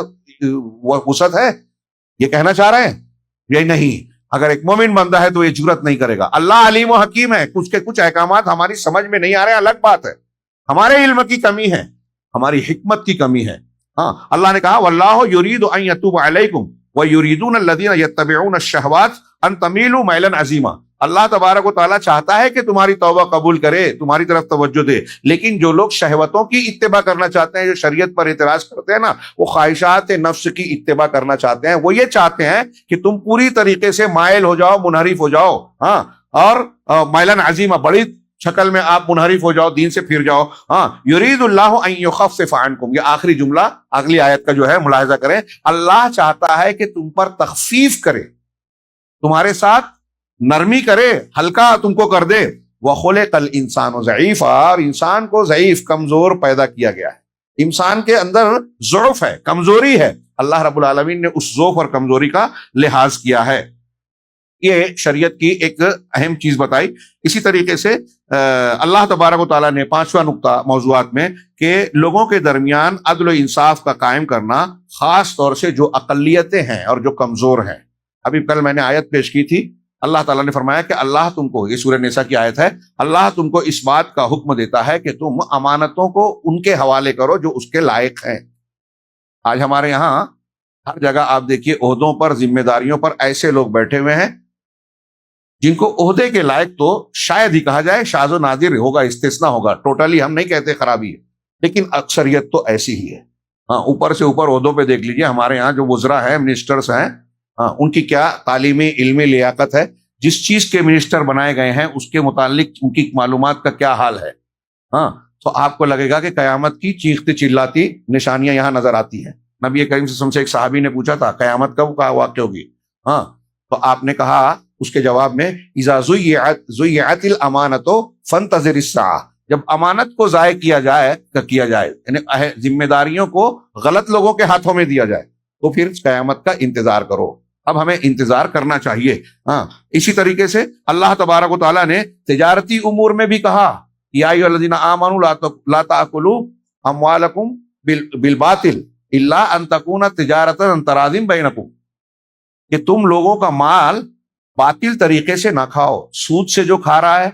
وسعت ہے, یہ کہنا چاہ رہے ہیں. یہ نہیں, اگر ایک مومن بندہ ہے تو یہ جرات نہیں کرے گا. اللہ علیم و حکیم ہے, کچھ احکامات ہماری سمجھ میں نہیں آ رہے, الگ بات ہے, ہمارے علم کی کمی ہے, ہماری حکمت کی کمی ہے. ہاں, اللہ نے کہا واللہ یرید ان یتوب علیکم ویریدون الذین یتبعون الشہوات ان تمیلوا میلا عظیما. اللہ تبارک و تعالیٰ چاہتا ہے کہ تمہاری توبہ قبول کرے, تمہاری طرف توجہ دے, لیکن جو لوگ شہوتوں کی اتباع کرنا چاہتے ہیں, جو شریعت پر اعتراض کرتے ہیں نا, وہ خواہشات نفس کی اتباع کرنا چاہتے ہیں. وہ یہ چاہتے ہیں کہ تم پوری طریقے سے مائل ہو جاؤ, منحرف ہو جاؤ, ہاں, اور میلا عظیما, بڑی شکل میں آپ منحرف ہو جاؤ, دین سے پھر جاؤ. ہاں, یرید اللہ ان یخفف عنکم, یہ آخری جملہ اگلی آیت کا جو ہے ملاحظہ کریں. اللہ چاہتا ہے کہ تم پر تخفیف کرے, تمہارے ساتھ نرمی کرے, ہلکا تم کو کر دے. وَخُلِقَ الْإِنسَانُ ضَعِيفًا, اور انسان کو ضعیف, کمزور پیدا کیا گیا ہے. انسان کے اندر ضعف ہے, کمزوری ہے. اللہ رب العالمین نے اس ضعف اور کمزوری کا لحاظ کیا ہے. یہ شریعت کی ایک اہم چیز بتائی. اسی طریقے سے اللہ تبارک و تعالیٰ نے 5واں نقطہ موضوعات میں کہ لوگوں کے درمیان عدل و انصاف کا قائم کرنا, خاص طور سے جو اقلیتیں ہیں اور جو کمزور ہیں. ابھی کل میں نے آیت پیش کی تھی, اللہ تعالیٰ نے فرمایا کہ اللہ تم کو, یہ سورہ نساء کی آیت ہے, اللہ تم کو اس بات کا حکم دیتا ہے کہ تم امانتوں کو ان کے حوالے کرو جو اس کے لائق ہیں. آج ہمارے یہاں ہر جگہ آپ دیکھیے عہدوں پر, ذمہ داریوں پر ایسے لوگ بیٹھے ہوئے ہیں جن کو عہدے کے لائق تو شاید ہی کہا جائے, شاذ و نادر ہوگا, استثناء ہوگا, ٹوٹلی ہم نہیں کہتے خرابی ہے, لیکن اکثریت تو ایسی ہی ہے. ہاں, اوپر سے اوپر عہدوں پہ دیکھ لیجئے ہمارے یہاں جو وزراء ہیں, منسٹرز ہیں, ہاں, ان کی کیا تعلیمی علمی لیاقت ہے, جس چیز کے منسٹر بنائے گئے ہیں اس کے متعلق ان کی معلومات کا کیا حال ہے. ہاں, تو آپ کو لگے گا کہ قیامت کی چیختی چلاتی نشانیاں یہاں نظر آتی ہیں. نبی کریم صلی اللہ علیہ وسلم سے ایک صحابی نے پوچھا تھا قیامت کب کا واقع ہوگی. ہاں, تو آپ نے کہا اس کے جواب میں اذا ضیعت الامانۃ فانتظر الساعہ, جب امانت کو ضائع کیا جائے یعنی ذمہ داریوں کو غلط لوگوں کے ہاتھوں میں دیا جائے تو پھر قیامت کا انتظار کرو. اب ہمیں انتظار کرنا چاہیے. ہاں, اسی طریقے سے اللہ تبارک و تعالیٰ نے تجارتی امور میں بھی کہا یا ایھا الذین آمنوا لا تاکلوا اموالکم بالباطل الا ان تکون تجارۃ عن تراض بینکم, کہ تم لوگوں کا مال باطل طریقے سے نہ کھاؤ. سود سے جو کھا رہا ہے،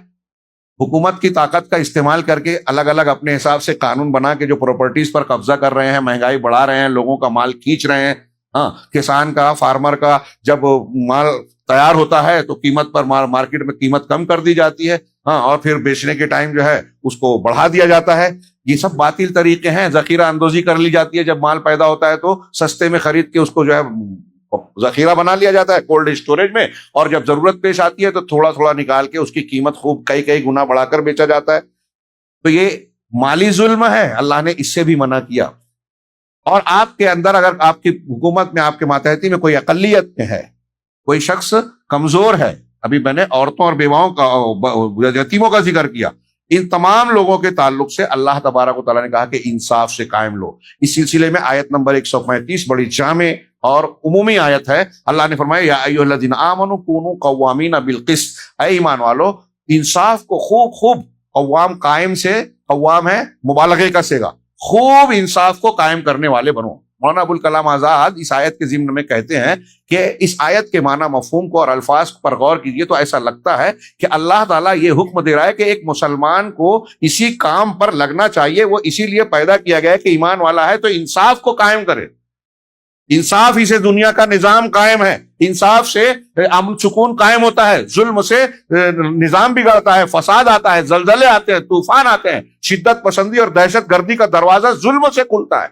حکومت کی طاقت کا استعمال کر کے الگ الگ اپنے حساب سے قانون بنا کے جو پراپرٹیز پر قبضہ کر رہے ہیں، مہنگائی بڑھا رہے ہیں، لوگوں کا مال کھینچ رہے ہیں. ہاں، کسان کا، فارمر کا جب مال تیار ہوتا ہے تو قیمت پر مارکیٹ میں قیمت کم کر دی جاتی ہے، ہاں، اور پھر بیچنے کے ٹائم جو ہے اس کو بڑھا دیا جاتا ہے. یہ سب باطل طریقے ہیں. ذخیرہ اندوزی کر لی جاتی ہے، جب مال پیدا ہوتا ہے تو سستے میں خرید کے اس کو جو ہے ذخیرہ بنا لیا جاتا ہے کولڈ اسٹوریج میں، اور جب ضرورت پیش آتی ہے تو تھوڑا تھوڑا نکال کے اس کی قیمت خوب کئی گنا بڑھا کر بیچا جاتا ہے. تو یہ مالی ظلم ہے، اللہ نے اس سے بھی منع کیا. اور آپ کے اندر اگر آپ کی حکومت میں، آپ کے ماتحتی میں کوئی اقلیت میں ہے، کوئی شخص کمزور ہے، ابھی میں نے عورتوں اور بیواؤں کا، یتیموں کا ذکر کیا، ان تمام لوگوں کے تعلق سے اللہ تبارک و تعالیٰ نے کہا کہ انصاف سے قائم لو. اس سلسلے میں آیت نمبر 135 بڑی جامع اور عمومی آیت ہے. اللہ نے فرمایا یا ایھا الذین آمنوا کونوا قوامین بالقسط، اے ایمان والو انصاف کو خوب قوام، قائم سے قوام ہے مبالغے کا صیغہ، خوب انصاف کو قائم کرنے والے بنو. مولانا ابوالکلام آزاد اس آیت کے ضمن میں کہتے ہیں کہ اس آیت کے معنی، مفہوم کو اور الفاظ پر غور کیجئے تو ایسا لگتا ہے کہ اللہ تعالیٰ یہ حکم دے رہا ہے کہ ایک مسلمان کو اسی کام پر لگنا چاہیے. وہ اسی لیے پیدا کیا گیا ہے کہ ایمان والا ہے تو انصاف کو قائم کرے. انصاف ہی سے دنیا کا نظام قائم ہے، انصاف سے امن سکون قائم ہوتا ہے، ظلم سے نظام بگڑتا ہے، فساد آتا ہے، زلزلے آتے ہیں، طوفان آتے ہیں، شدت پسندی اور دہشت گردی کا دروازہ ظلم سے کھلتا ہے.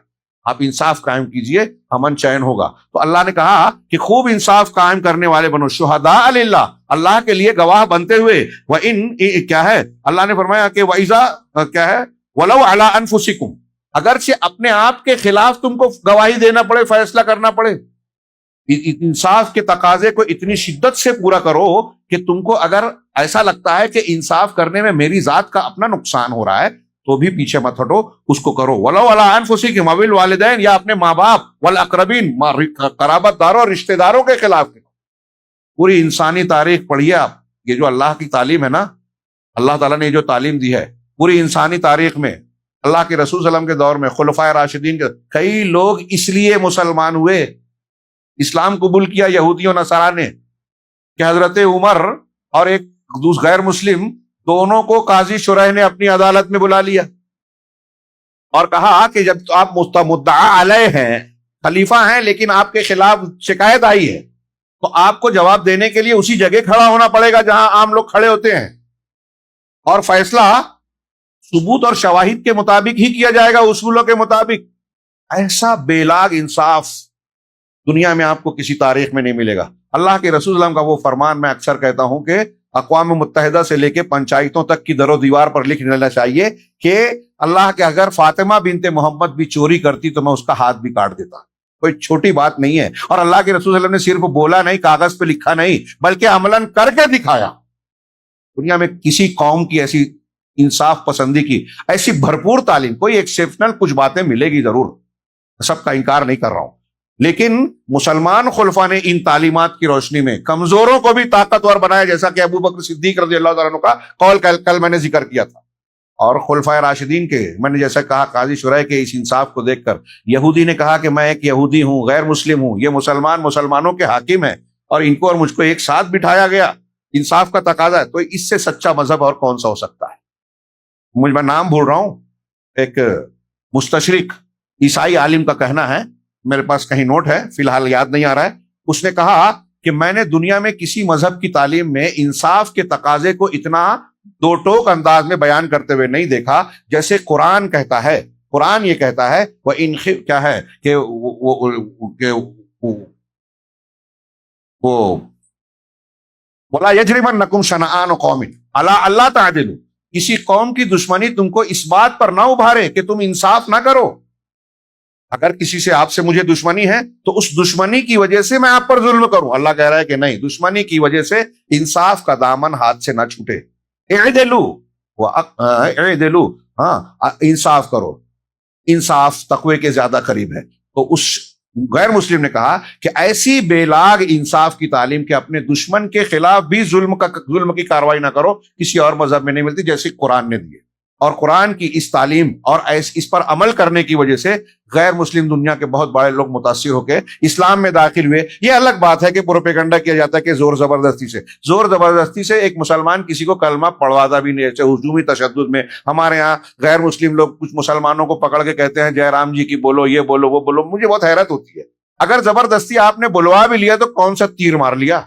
آپ انصاف قائم کیجئے، امن چین ہوگا. تو اللہ نے کہا کہ خوب انصاف قائم کرنے والے بنو، شہداء للہ، اللہ کے لیے گواہ بنتے ہوئے. وَإِن کیا ہے، اللہ نے فرمایا کہ وَإِذَا کیا ہے وَلَوْ عَلَىٰ أَنفُسِكُمْ، اگرچہ اپنے آپ کے خلاف تم کو گواہی دینا پڑے، فیصلہ کرنا پڑے. انصاف کے تقاضے کو اتنی شدت سے پورا کرو کہ تم کو اگر ایسا لگتا ہے کہ انصاف کرنے میں میری ذات کا اپنا نقصان ہو رہا ہے تو بھی پیچھے مت ہٹو، اس کو کرو. وَلَوْ عَلَىٰ أَنفُسِكُمْ أَوِ الْوَالِدَيْنِ، یا اپنے ماں باپ، وَالْأَقْرَبِينَ، قرابت داروں اور رشتہ داروں کے خلاف. پوری انسانی تاریخ پڑھیے آپ. یہ جو اللہ کی تعلیم ہے نا، اللہ تعالیٰ نے جو تعلیم دی ہے پوری انسانی تاریخ میں، اللہ کے رسول صلی اللہ علیہ وسلم کے دور میں، خلفائے راشدین کے، کئی لوگ اس لیے مسلمان ہوئے، اسلام قبول کیا یہودیوں نصارہ نے، کہ حضرت عمر اور ایک غیر مسلم دونوں کو قاضی شرح نے اپنی عدالت میں بلا لیا اور کہا کہ جب آپ مدعا علیہ ہیں، خلیفہ ہیں، لیکن آپ کے خلاف شکایت آئی ہے تو آپ کو جواب دینے کے لیے اسی جگہ کھڑا ہونا پڑے گا جہاں عام لوگ کھڑے ہوتے ہیں، اور فیصلہ ثبوت اور شواہد کے مطابق ہی کیا جائے گا، اصولوں کے مطابق. ایسا بے لاگ انصاف دنیا میں آپ کو کسی تاریخ میں نہیں ملے گا. اللہ کے رسول صلی اللہ علیہ وسلم کا وہ فرمان میں اکثر کہتا ہوں کہ اقوام متحدہ سے لے کے پنچایتوں تک کی در و دیوار پر لکھ لینا چاہیے کہ اللہ کے اگر فاطمہ بنت محمد بھی چوری کرتی تو میں اس کا ہاتھ بھی کاٹ دیتا. کوئی چھوٹی بات نہیں ہے. اور اللہ کے رسول صلی اللہ علیہ وسلم نے صرف بولا نہیں، کاغذ پہ لکھا نہیں، بلکہ عملاً کر کے دکھایا. دنیا میں کسی قوم کی ایسی انصاف پسندی کی ایسی بھرپور تعلیم، کوئی ایکسیپشنل کچھ باتیں ملے گی ضرور، سب کا انکار نہیں کر رہا ہوں، لیکن مسلمان خلفاء نے ان تعلیمات کی روشنی میں کمزوروں کو بھی طاقتور بنایا، جیسا کہ ابو بکر صدیق رضی اللہ تعالیٰ عنہ کا قول کل میں نے ذکر کیا تھا. اور خلفائے راشدین کے، میں نے جیسا کہا قاضی شرح کے اس انصاف کو دیکھ کر، یہودی نے کہا کہ میں ایک یہودی ہوں، غیر مسلم ہوں، یہ مسلمانوں کے حاکم ہیں اور ان کو اور مجھ کو ایک ساتھ بٹھایا گیا، انصاف کا تقاضا ہے، تو اس سے سچا مذہب اور کون سا ہو سکتا ہے. میں نام بھول رہا ہوں، ایک مستشرق عیسائی عالم کا کہنا ہے، میرے پاس کہیں نوٹ ہے، فی الحال یاد نہیں آ رہا ہے. اس نے کہا کہ میں نے دنیا میں کسی مذہب کی تعلیم میں انصاف کے تقاضے کو اتنا دو ٹوک انداز میں بیان کرتے ہوئے نہیں دیکھا جیسے قرآن کہتا ہے. قرآن یہ کہتا ہے وہ کیا ہے کہ وَلَا يَجْرِمَنَّكُمْ شَنَآنُ قَوْمٍ عَلَىٰ أَلَّا تَعْدِلُوا، کسی قوم کی دشمنی تم کو اس بات پر نہ ابھارے کہ تم انصاف نہ کرو. اگر کسی سے آپ سے مجھے دشمنی ہے تو اس دشمنی کی وجہ سے میں آپ پر ظلم کروں. اللہ کہہ رہا ہے کہ نہیں، دشمنی کی وجہ سے انصاف کا دامن ہاتھ سے نہ چھوٹے. اعدلوا، ہاں انصاف کرو، انصاف تقوی کے زیادہ قریب ہے. تو اس غیر مسلم نے کہا کہ ایسی بے لاگ انصاف کی تعلیم کہ اپنے دشمن کے خلاف بھی ظلم کی کاروائی نہ کرو، کسی اور مذہب میں نہیں ملتی جیسے قرآن نے دی ہے. اور قرآن کی اس تعلیم اور اس پر عمل کرنے کی وجہ سے غیر مسلم دنیا کے بہت بڑے لوگ متاثر ہو کے اسلام میں داخل ہوئے۔ یہ الگ بات ہے کہ پروپیگنڈا کیا جاتا ہے کہ زور زبردستی سے ایک مسلمان کسی کو کلمہ پڑھواتا بھی نہیں، چاہے ہجومی تشدد میں۔ ہمارے ہاں غیر مسلم لوگ کچھ مسلمانوں کو پکڑ کے کہتے ہیں جے رام جی کی بولو، یہ بولو، وہ بولو۔ مجھے بہت حیرت ہوتی ہے، اگر زبردستی آپ نے بلوا بھی لیا تو کون سا تیر مار لیا؟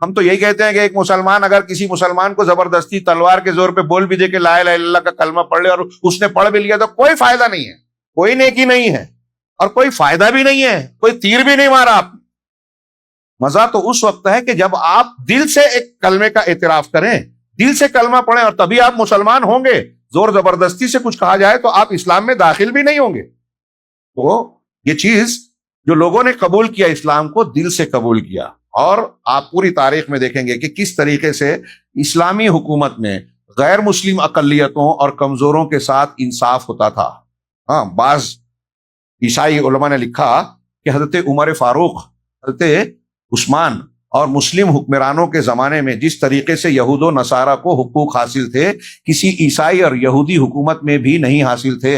ہم تو یہی کہتے ہیں کہ ایک مسلمان اگر کسی مسلمان کو زبردستی تلوار کے زور پہ بول بھی دے کہ لا الہ الا اللہ کا کلمہ پڑھ لے اور اس نے پڑھ بھی لیا تو کوئی فائدہ نہیں ہے، کوئی نیکی نہیں ہے اور کوئی فائدہ بھی نہیں ہے، کوئی تیر بھی نہیں مارا آپ۔ مزہ تو اس وقت ہے کہ جب آپ دل سے ایک کلمے کا اعتراف کریں، دل سے کلمہ پڑھیں، اور تبھی آپ مسلمان ہوں گے۔ زور زبردستی سے کچھ کہا جائے تو آپ اسلام میں داخل بھی نہیں ہوں گے۔ تو یہ چیز جو لوگوں نے قبول کیا، اسلام کو دل سے قبول کیا، اور آپ پوری تاریخ میں دیکھیں گے کہ کس طریقے سے اسلامی حکومت میں غیر مسلم اقلیتوں اور کمزوروں کے ساتھ انصاف ہوتا تھا۔ ہاں، بعض عیسائی علماء نے لکھا کہ حضرت عمر فاروق، حضرت عثمان اور مسلم حکمرانوں کے زمانے میں جس طریقے سے یہود و نصارہ کو حقوق حاصل تھے، کسی عیسائی اور یہودی حکومت میں بھی نہیں حاصل تھے۔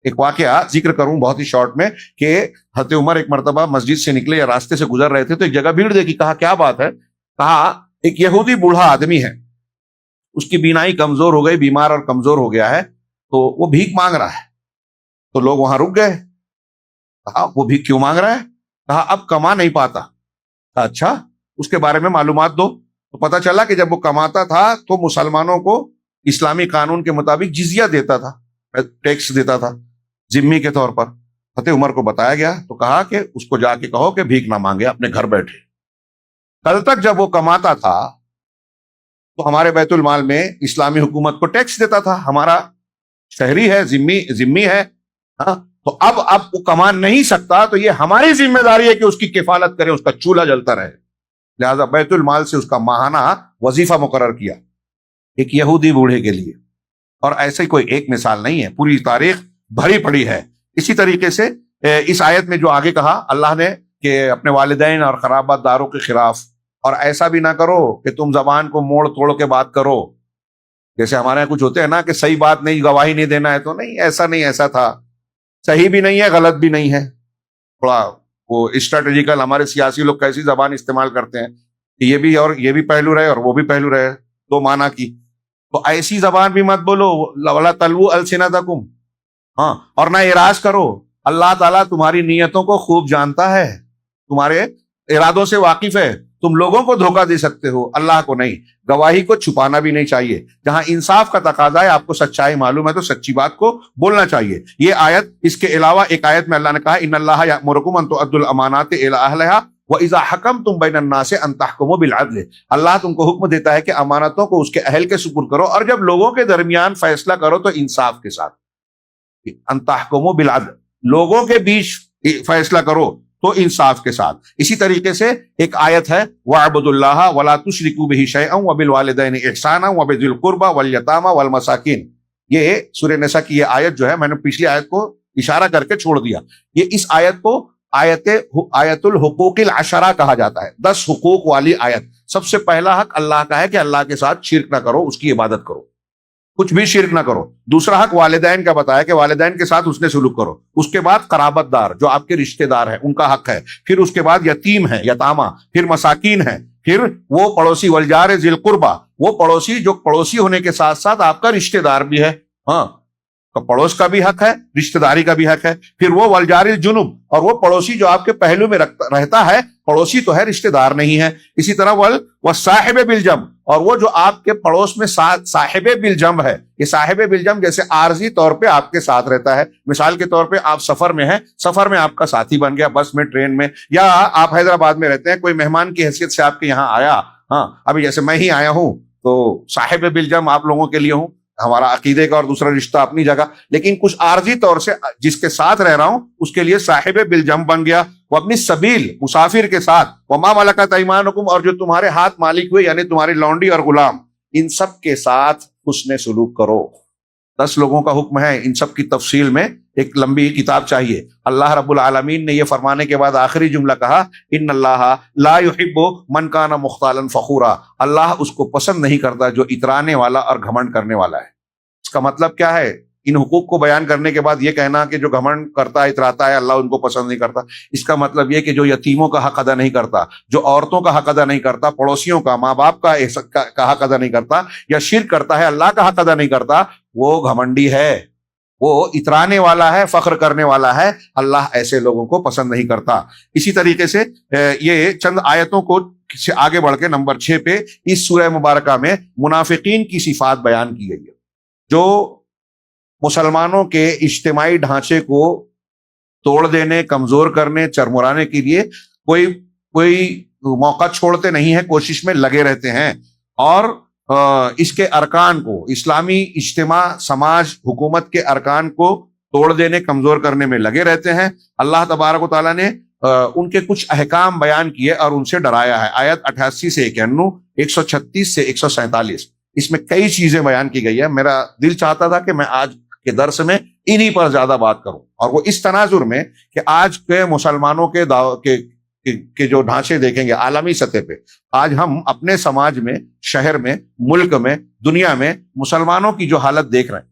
ایک واقعہ ذکر کروں بہت ہی شارٹ میں کہ حضرت عمر ایک مرتبہ مسجد سے نکلے یا راستے سے گزر رہے تھے تو ایک جگہ بھیڑ دیکھی، کہا کیا بات ہے؟ کہا ایک یہودی بوڑھا آدمی ہے، اس کی بینائی کمزور ہو گئی، بیمار اور کمزور ہو گیا ہے، تو وہ بھیک مانگ رہا ہے۔ تو لوگ وہاں رک گئے، کہا وہ بھیک کیوں مانگ رہا ہے؟ کہا اب کما نہیں پاتا۔ کہا اچھا، اس کے بارے میں معلومات دو۔ تو پتہ چلا کہ جب وہ کماتا تھا تو مسلمانوں کو اسلامی قانون کے مطابق جزیہ دیتا تھا، ٹیکس دیتا تھا ذمہ کے طور پر۔ حضرت عمر کو بتایا گیا تو کہا کہ اس کو جا کے کہو کہ بھیک نہ مانگے، اپنے گھر بیٹھے۔ کل تک جب وہ کماتا تھا تو ہمارے بیت المال میں اسلامی حکومت کو ٹیکس دیتا تھا، ہمارا شہری ہے، ذمہ ہے۔ ہاں، تو اب وہ کما نہیں سکتا تو یہ ہماری ذمہ داری ہے کہ اس کی کفالت کرے، اس کا چولہا جلتا رہے۔ لہذا بیت المال سے اس کا ماہانہ وظیفہ مقرر کیا ایک یہودی بوڑھے کے لیے۔ اور ایسے کوئی ایک مثال نہیں ہے، پوری تاریخ بھری پڑی ہے۔ اسی طریقے سے اس آیت میں جو آگے کہا اللہ نے کہ اپنے والدین اور قرابت داروں کے خلاف، اور ایسا بھی نہ کرو کہ تم زبان کو موڑ توڑ کے بات کرو، جیسے ہمارے یہاں کچھ ہوتے ہیں نا کہ صحیح بات نہیں، گواہی نہیں دینا ہے تو نہیں، ایسا نہیں، ایسا تھا، صحیح بھی نہیں ہے، غلط بھی نہیں ہے۔ تھوڑا وہ اسٹریٹجیکل ہمارے سیاسی لوگ کیسی زبان استعمال کرتے ہیں کہ یہ بھی پہلو رہے اور وہ بھی پہلو رہے، دو معنی کی۔ تو ایسی زبان بھی مت بولو، وَلَا تَلْوُوا أَلْسِنَتَكُمْ، ہاں، اور نہ اعراض کرو۔ اللہ تعالیٰ تمہاری نیتوں کو خوب جانتا ہے، تمہارے ارادوں سے واقف ہے۔ تم لوگوں کو دھوکہ دے سکتے ہو، اللہ کو نہیں۔ گواہی کو چھپانا بھی نہیں چاہیے، جہاں انصاف کا تقاضا ہے، آپ کو سچائی معلوم ہے تو سچی بات کو بولنا چاہیے۔ یہ آیت، اس کے علاوہ ایک آیت میں اللہ نے کہا ان اللہ یأمرکم ان تؤدوا الامانات الی اہلھا وَإِذَا حَكَمْتُمْ بَيْنَ النَّاسِ أَن تَحْكُمُوا بِالْعَدْلِ، اللہ تم کو حکم دیتا ہے کہ امانتوں کو اس کے اہل کے سپرد کرو، اور جب لوگوں کے درمیان فیصلہ کرو تو انصاف کے ساتھ۔ ان تحکموا بالعدل، لوگوں کے بیچ فیصلہ کرو تو انصاف کے ساتھ۔ اسی طریقے سے ایک آیت ہے وَاعْبُدُوا اللَّهَ وَلَا تُشْرِكُوا بِهِ شَيْئًا وَبِالْوَالِدَيْنِ إِحْسَانًا وَبِذِي الْقُرْبَى وَالْيَتَامَى وَالْمَسَاكِينِ۔ یہ سورہ نساء کی یہ آیت جو ہے، میں نے پچھلی آیت کو اشارہ کر کے چھوڑ دیا، یہ اس آیت کو آیت الحقوق العشرہ کہا جاتا ہے، 10 حقوق والی آیت۔ سب سے پہلا حق اللہ کا ہے کہ اللہ کے ساتھ شرک نہ کرو، اس کی عبادت کرو، کچھ بھی شرک نہ کرو۔ دوسرا حق والدین کا بتایا کہ والدین کے ساتھ حسن سلوک کرو۔ اس کے بعد قرابت دار جو آپ کے رشتہ دار ہیں ان کا حق ہے، پھر اس کے بعد یتیم ہے، یتامہ، پھر مساکین ہے، پھر وہ پڑوسی والجار ذی القربہ، وہ پڑوسی جو پڑوسی ہونے کے ساتھ ساتھ آپ کا رشتہ دار بھی ہے۔ ہاں، پڑوس کا بھی حق ہے، رشتہ داری کا بھی حق ہے۔ پھر وہ والجار الجنب، اور وہ پڑوسی جو آپ کے پہلو میں رہتا ہے، پڑوسی تو ہے، رشتہ دار نہیں ہے۔ اسی طرح والصاحب بالجنب، اور وہ جو آپ کے پڑوس میں صاحب بالجنب ہے۔ یہ صاحب بالجنب جیسے عارضی طور پہ آپ کے ساتھ رہتا ہے، مثال کے طور پہ آپ سفر میں ہیں، سفر میں آپ کا ساتھی بن گیا، بس میں، ٹرین میں، یا آپ حیدرآباد میں رہتے ہیں، کوئی مہمان کی حیثیت سے آپ کے یہاں آیا، ہاں، ابھی جیسے میں ہی آیا ہوں تو صاحب بالجنب آپ لوگوں کے لیے ہوں، ہمارا عقیدے کا اور دوسرا رشتہ اپنی جگہ، لیکن کچھ عارضی طور سے جس کے ساتھ رہ رہا ہوں اس کے لیے صاحب بالجنب بن گیا۔ وہ اپنی سبیل، مسافر کے ساتھ، وما ملکت ایمانکم، اور جو تمہارے ہاتھ مالک ہوئے یعنی تمہاری لونڈی اور غلام، ان سب کے ساتھ حسن سلوک کرو۔ 10 لوگوں کا حکم ہے، ان سب کی تفصیل میں ایک لمبی کتاب چاہیے۔ اللہ رب العالمین نے یہ فرمانے کے بعد آخری جملہ کہا ان اللہ لا يحب من کان مختالا فخورا، اللہ اس کو پسند نہیں کرتا جو اترانے والا اور گھمنڈ کرنے والا ہے۔ اس کا مطلب کیا ہے؟ ان حقوق کو بیان کرنے کے بعد یہ کہنا کہ جو گھمنڈ کرتا ہے اتراتا ہے اللہ ان کو پسند نہیں کرتا، اس کا مطلب یہ کہ جو یتیموں کا حق ادا نہیں کرتا، جو عورتوں کا حق ادا نہیں کرتا، پڑوسیوں کا، ماں باپ کا حق ادا نہیں کرتا، یا شرک کرتا ہے اللہ کا حق ادا نہیں کرتا، وہ گھمنڈی ہے، وہ اترانے والا ہے، فخر کرنے والا ہے۔ اللہ ایسے لوگوں کو پسند نہیں کرتا۔ اسی طریقے سے یہ چند آیتوں کو سے آگے بڑھ کے نمبر 6 پہ اس سورہ مبارکہ میں منافقین کی صفات بیان کی گئی ہے، جو مسلمانوں کے اجتماعی ڈھانچے کو توڑ دینے، کمزور کرنے، چرمرانے کے لیے کوئی موقع چھوڑتے نہیں ہیں، کوشش میں لگے رہتے ہیں، اور اس کے ارکان کو، اسلامی اجتماع، سماج، حکومت کے ارکان کو توڑ دینے، کمزور کرنے میں لگے رہتے ہیں۔ اللہ تبارک و تعالیٰ نے ان کے کچھ احکام بیان کیے اور ان سے ڈرایا ہے۔ آیت 88 سے 91، 136 سے 147، اس میں کئی چیزیں بیان کی گئی ہے۔ میرا دل چاہتا تھا کہ میں آج کے درس میں انہی پر زیادہ بات کروں، اور وہ اس تناظر میں کہ آج کے مسلمانوں کے جو ڈھانچے دیکھیں گے عالمی سطح پہ، آج ہم اپنے سماج میں، شہر میں، ملک میں، دنیا میں مسلمانوں کی جو حالت دیکھ رہے ہیں،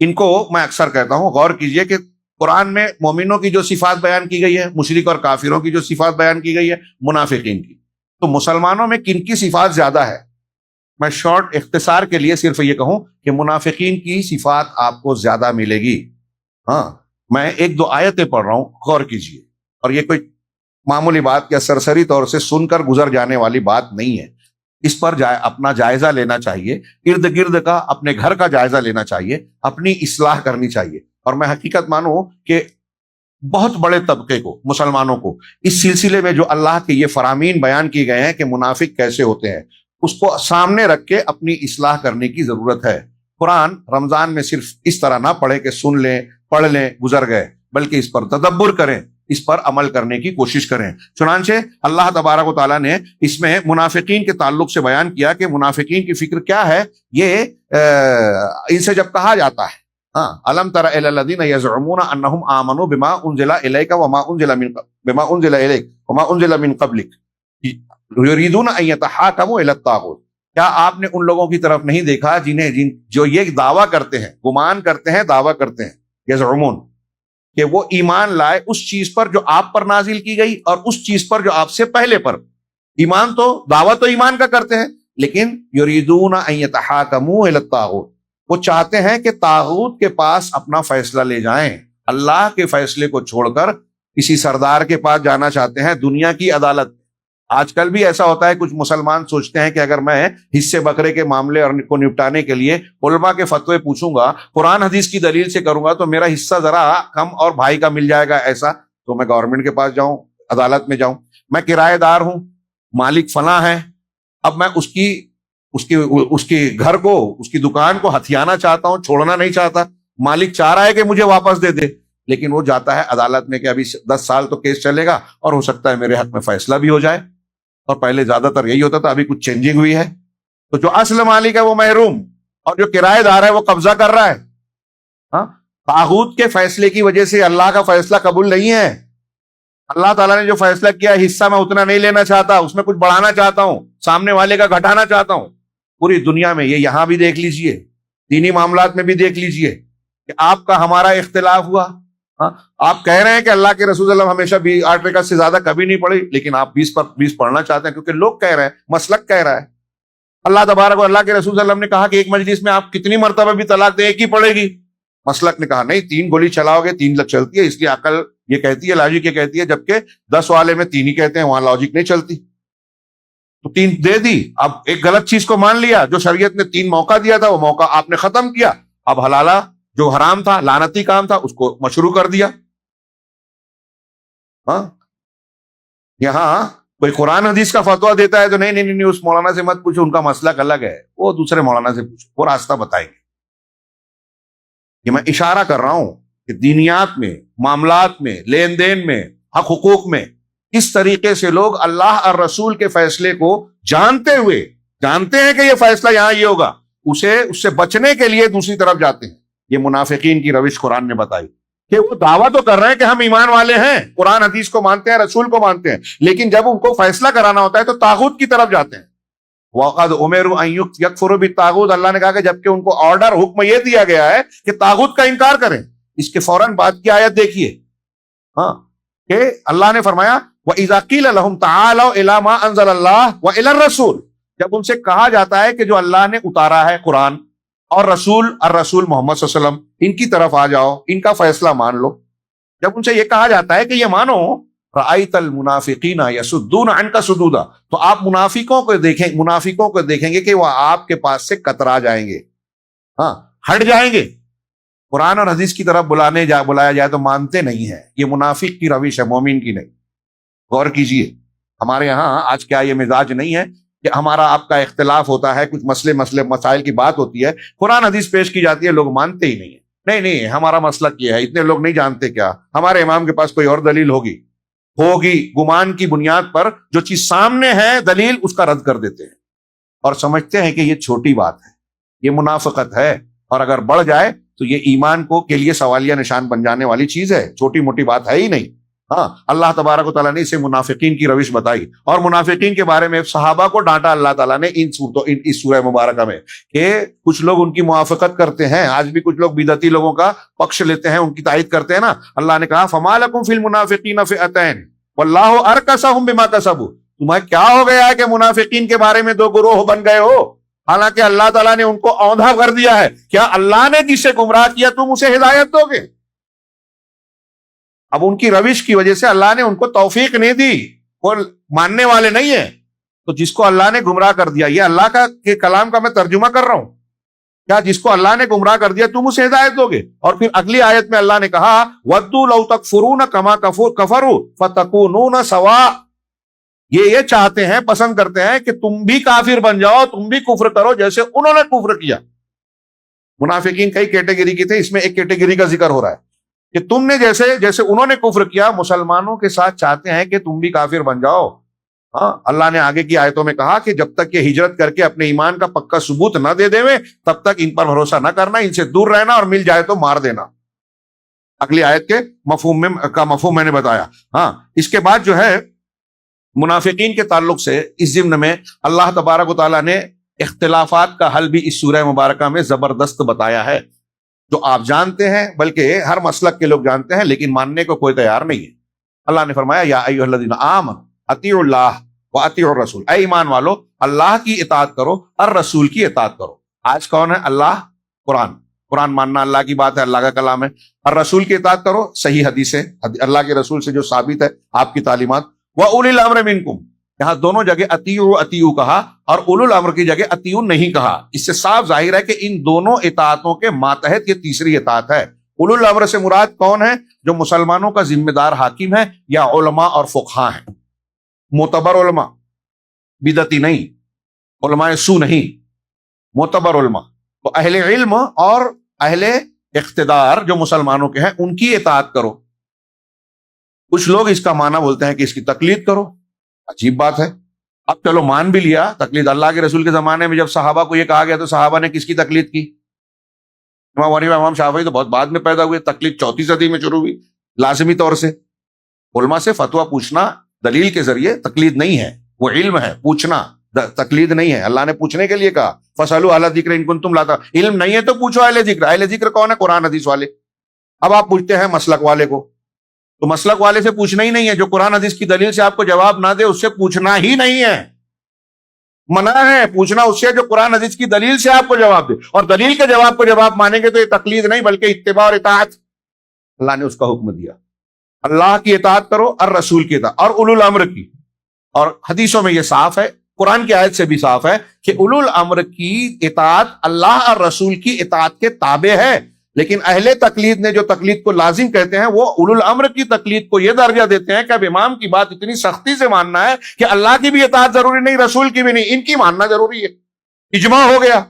ان کو میں اکثر کہتا ہوں غور کیجئے کہ قرآن میں مومنوں کی جو صفات بیان کی گئی ہے، مشرک اور کافروں کی جو صفات بیان کی گئی ہے، منافقین کی، تو مسلمانوں میں کن کی صفات زیادہ ہے؟ میں شارٹ اختصار کے لیے صرف یہ کہوں کہ منافقین کی صفات آپ کو زیادہ ملے گی۔ ہاں، میں 1-2 آیتیں پڑھ رہا ہوں، غور کیجئے، اور یہ کوئی معمولی بات یا سرسری طور سے سن کر گزر جانے والی بات نہیں ہے، اس پر اپنا جائزہ لینا چاہیے، ارد گرد کا، اپنے گھر کا جائزہ لینا چاہیے، اپنی اصلاح کرنی چاہیے۔ اور میں حقیقت مانوں کہ بہت بڑے طبقے کو، مسلمانوں کو، اس سلسلے میں جو اللہ کے یہ فرامین بیان کیے گئے ہیں کہ منافق کیسے ہوتے ہیں، اس کو سامنے رکھ کے اپنی اصلاح کرنے کی ضرورت ہے۔ قرآن رمضان میں صرف اس طرح نہ پڑھے کہ سن لیں، پڑھ لیں، گزر گئے، بلکہ اس پر تدبر کریں، اس پر عمل کرنے کی کوشش کریں۔ چنانچہ اللہ تبارک و تعالیٰ نے اس میں منافقین کے تعلق سے بیان کیا کہ منافقین کی فکر کیا ہے۔ یہ ان سے جب کہا جاتا ہے، الم تر الی الذین یزعمون انہم آمنوا بما انزل الیک وما انزل من قبلک یریدون ان یتحاکموا الی الطاغوت، کیا آپ نے ان لوگوں کی طرف نہیں دیکھا جو یہ دعویٰ کرتے ہیں، گمان کرتے ہیں، دعویٰ کرتے ہیں، یزعمون، کہ وہ ایمان لائے اس چیز پر جو آپ پر نازل کی گئی اور اس چیز پر جو آپ سے پہلے پر۔ ایمان تو، دعویٰ تو ایمان کا کرتے ہیں، لیکن یریدون ان یتحاکموا الی الطاغوت، وہ چاہتے ہیں کہ طاغوت کے پاس اپنا فیصلہ لے جائیں، اللہ کے فیصلے کو چھوڑ کر کسی سردار کے پاس جانا چاہتے ہیں، دنیا کی عدالت۔ آج کل بھی ایسا ہوتا ہے، کچھ مسلمان سوچتے ہیں کہ اگر میں حصے بکرے کے معاملے اور کو نپٹانے کے لیے علماء کے فتوے پوچھوں گا، قرآن حدیث کی دلیل سے کروں گا، تو میرا حصہ ذرا کم اور بھائی کا مل جائے گا، ایسا تو میں گورنمنٹ کے پاس جاؤں، عدالت میں جاؤں۔ میں کرایہ دار ہوں، مالک فلاں ہے، اب میں اس کی گھر کو، اس کی دکان کو ہتھیانا چاہتا ہوں، چھوڑنا نہیں چاہتا، مالک چاہ رہا ہے کہ مجھے واپس دے دے، لیکن وہ جاتا ہے عدالت میں کہ ابھی 10 سال تو کیس چلے گا اور ہو سکتا ہے میرے حق میں فیصلہ بھی ہو جائے، اور پہلے زیادہ تر یہی ہوتا تھا، ابھی کچھ چینجنگ ہوئی ہے۔ تو جو اصل مالک ہے وہ محروم، اور جو کرایہ دار ہے وہ قبضہ کر رہا ہے۔ طاغوت کے فیصلے کی وجہ سے اللہ کا فیصلہ قبول نہیں ہے۔ اللہ تعالیٰ نے جو فیصلہ کیا، حصہ میں اتنا نہیں لینا چاہتا، اس میں کچھ بڑھانا چاہتا ہوں، سامنے والے کا گھٹانا چاہتا ہوں۔ پوری دنیا میں یہ، یہاں بھی دیکھ لیجئے، دینی معاملات میں بھی دیکھ لیجئے کہ آپ کا ہمارا اختلاف ہوا، آپ کہہ رہے ہیں کہ اللہ کے رسول صلی اللہ علیہ وسلم ہمیشہ 8 رکعت سے زیادہ کبھی نہیں پڑھی، لیکن آپ 20 پڑھنا چاہتے ہیں کیونکہ لوگ کہہ رہے ہیں، مسلک کہہ رہا ہے۔ اللہ تبارک و اللہ کے رسول صلی اللہ علیہ وسلم نے کہا کہ ایک مجلس میں آپ کتنی مرتبہ بھی طلاق دیں، ایک ہی پڑے گی۔ مسلک نے کہا نہیں، 3 گولی چلاؤ گے 3 لگ چلتی ہے، اس لیے عقل یہ کہتی ہے، لاجک یہ کہتی ہے، جبکہ 10 والے میں 3 ہی کہتے ہیں، وہاں لاجک نہیں چلتی، تو 3 دے دی۔ اب ایک غلط چیز کو مان لیا، جو شریعت نے 3 موقع دیا تھا، وہ موقع آپ نے ختم کیا، اب حلالہ جو حرام تھا، لعنتی کام تھا، اس کو مشروع کر دیا۔ یہاں کوئی قرآن حدیث کا فتویٰ دیتا ہے تو نہیں، اس مولانا سے مت پوچھو، ان کا مسلک الگ ہے، وہ دوسرے مولانا سے پوچھو، وہ راستہ بتائیں گے۔ یہ میں اشارہ کر رہا ہوں کہ دینیات میں، معاملات میں، لین دین میں، حق حقوق میں اس طریقے سے لوگ اللہ اور رسول کے فیصلے کو جانتے ہوئے، جانتے ہیں کہ یہ فیصلہ یہاں یہ ہوگا، اس سے بچنے کے لیے دوسری طرف جاتے ہیں۔ یہ منافقین کی روش قرآن نے بتائی کہ وہ دعویٰ تو کر رہے ہیں کہ ہم ایمان والے ہیں، قرآن حدیث کو مانتے ہیں، رسول کو مانتے ہیں، لیکن جب ان کو فیصلہ کرانا ہوتا ہے تو طاغوت کی طرف جاتے ہیں۔ وَقَدْ أُمِرُوا أَن يَكْفُرُوا بِالطَّاغُوتِ، اللہ نے کہا کہ جبکہ ان کو آرڈر حکم یہ دیا گیا ہے کہ طاغوت کا انکار کریں. اس کے فوراً بعد کی آیت دیکھیے، ہاں، کہ اللہ نے فرمایا وَإِذَا قِيلَ لَهُمْ تَعَالَوْا إِلَىٰ مَا أَنزَلَ اللَّهُ وَإِلَى الرَّسُولِ، جب ان سے کہا جاتا ہے کہ جو اللہ نے اتارا ہے قرآن اور الرسول محمد صلی اللہ علیہ وسلم، ان کی طرف آ جاؤ، ان کا فیصلہ مان لو. جب ان سے یہ کہا جاتا ہے کہ یہ مانو، رأیت المنافقین یصدون عنک صدودا، تو آپ منافقوں کو دیکھیں گے کہ وہ آپ کے پاس سے کترا جائیں گے، ہاں، ہٹ جائیں گے. قرآن اور حدیث کی طرف بلایا جائے تو مانتے نہیں ہیں. یہ منافق کی روش ہے، مومن کی نہیں. غور کیجئے، ہمارے ہاں آج کیا یہ مزاج نہیں ہے کہ ہمارا آپ کا اختلاف ہوتا ہے، کچھ مسائل کی بات ہوتی ہے، قرآن حدیث پیش کی جاتی ہے، لوگ مانتے ہی نہیں ہیں. نہیں، ہمارا مسلک یہ ہے، اتنے لوگ نہیں جانتے کیا ہمارے امام کے پاس کوئی اور دلیل ہوگی گمان کی بنیاد پر جو چیز سامنے ہے دلیل اس کا رد کر دیتے ہیں اور سمجھتے ہیں کہ یہ چھوٹی بات ہے، یہ منافقت ہے، اور اگر بڑھ جائے تو یہ ایمان کے لیے سوالیہ نشان بن جانے والی چیز ہے، چھوٹی موٹی بات ہے ہی نہیں. ہاں، اللہ تبارک و تعالیٰ نے اسے منافقین کی روش بتائی، اور منافقین کے بارے میں صحابہ کو ڈانٹا اللہ تعالیٰ نے اس سورہ مبارکہ میں کہ کچھ لوگ ان کی موافقت کرتے ہیں. آج بھی کچھ لوگ بدعتی لوگوں کا پکش لیتے ہیں، ان کی تائید کرتے ہیں نا. اللہ نے کہا فَمَا لَكُمْ فِي الْمُنَافِقِينَ فِئَتَيْنِ وَاللَّهُ أَرْكَسَهُمْ بِمَا كَسَبُوا، تمہیں کیا ہو گیا ہے کہ منافقین کے بارے میں دو گروہ بن گئے ہو، حالانکہ اللہ تعالیٰ نے ان کو اوندھا کر دیا ہے. کیا اللہ نے جسے گمراہ کیا تم اسے ہدایت دو گے؟ اب ان کی روش کی وجہ سے اللہ نے ان کو توفیق نہیں دی، وہ ماننے والے نہیں ہیں. تو جس کو اللہ نے گمراہ کر دیا، یہ اللہ کے کلام کا میں ترجمہ کر رہا ہوں، کیا جس کو اللہ نے گمراہ کر دیا تم اسے ہدایت دو گے؟ اور پھر اگلی آیت میں اللہ نے کہا وَدُّوا لَوْ تَكْفُرُونَ كَمَا كَفَرُوا فَتَكُونُونَ سَوَاءً، یہ چاہتے ہیں، پسند کرتے ہیں کہ تم بھی کافر بن جاؤ، تم بھی کفر کرو جیسے انہوں نے کفر کیا. منافقین کئی کیٹیگری کی تھے، اس میں ایک کیٹیگری کا ذکر ہو رہا ہے کہ تم نے جیسے انہوں نے کفر کیا، مسلمانوں کے ساتھ چاہتے ہیں کہ تم بھی کافر بن جاؤ. ہاں، اللہ نے آگے کی آیتوں میں کہا کہ جب تک یہ ہجرت کر کے اپنے ایمان کا پکا ثبوت نہ دے دیویں تب تک ان پر بھروسہ نہ کرنا، ان سے دور رہنا، اور مل جائے تو مار دینا. اگلی آیت کے مفہوم میں نے بتایا. ہاں، اس کے بعد جو ہے منافقین کے تعلق سے اس ضمن میں اللہ تبارک و تعالیٰ نے اختلافات کا حل بھی اس سورہ مبارکہ میں زبردست بتایا ہے، جو آپ جانتے ہیں، بلکہ ہر مسلک کے لوگ جانتے ہیں، لیکن ماننے کو کوئی تیار نہیں ہے. اللہ نے فرمایا یا ایھا الذین آمنوا اطیعوا اللہ واطیعوا الرسول، اے ایمان والو اللہ کی اطاعت کرو اور رسول کی اطاعت کرو. آج کون ہے؟ اللہ. قرآن ماننا اللہ کی بات ہے، اللہ کا کلام ہے. اور رسول کی اطاعت کرو، صحیح حدیث ہے اللہ کے رسول سے جو ثابت ہے، آپ کی تعلیمات. وَأُولِي الْأَمْرِ مِنْكُمْ، یہاں دونوں جگہ اطیعوا کہا اور اولو الامر کی جگہ اطیعوا نہیں کہا. اس سے صاف ظاہر ہے کہ ان دونوں اطاعتوں کے ماتحت یہ تیسری اطاعت ہے. اولو الامر سے مراد کون ہے؟ جو مسلمانوں کا ذمہ دار حاکم ہے، یا علماء اور فقہاء ہیں، معتبر علماء، بدعتی نہیں، علماء سو نہیں، معتبر علماء. تو اہل علم اور اہل اقتدار جو مسلمانوں کے ہیں ان کی اطاعت کرو. کچھ لوگ اس کا معنی بولتے ہیں کہ اس کی تقلید کرو. عجیب بات ہے. اب چلو مان بھی لیا تقلید، اللہ کے رسول کے زمانے میں جب صحابہ کو یہ کہا گیا تو صحابہ نے کس کی تقلید کی؟ امام حنیفہ امام شافعی تو بہت بعد میں پیدا ہوئے، تقلید 4 صدی میں شروع ہوئی. لازمی طور سے علماء سے فتویٰ پوچھنا دلیل کے ذریعے تقلید نہیں ہے، وہ علم ہے، پوچھنا تقلید نہیں ہے. اللہ نے پوچھنے کے لیے کہا فَاسْأَلُوا أَهْلَ الذِّكْرِ إِن كُنتُمْ لَا تَعْلَمُونَ، علم نہیں ہے تو پوچھو اہل ذکر. اہل ذکر کون ہے؟ قرآن حدیث والے. اب آپ پوچھتے ہیں مسلک والے کو، تو مسلک والے سے پوچھنا ہی نہیں ہے. جو قرآن حدیث کی دلیل سے آپ کو جواب نہ دے اس سے پوچھنا ہی نہیں ہے، منع ہے پوچھنا اس سے جو قرآن حدیث کی دلیل سے آپ کو جواب دے. اور دلیل کے جواب کو جواب مانیں گے تو یہ تقلید نہیں بلکہ اتباع اور اطاعت. اللہ نے اس کا حکم دیا، اللہ کی اطاعت کرو اور رسول کی اطاعت اور اولو الامر کی. اور حدیثوں میں یہ صاف ہے، قرآن کی آیت سے بھی صاف ہے کہ اولو الامر کی اطاعت اللہ اور رسول کی اطاعت کے تابع ہے. لیکن اہل تقلید نے جو تقلید کو لازم کہتے ہیں وہ اولو الامر کی تقلید کو یہ درجہ دیتے ہیں کہ اب امام کی بات اتنی سختی سے ماننا ہے کہ اللہ کی بھی اطاعت ضروری نہیں، رسول کی بھی نہیں، ان کی ماننا ضروری ہے. اجماع ہو گیا،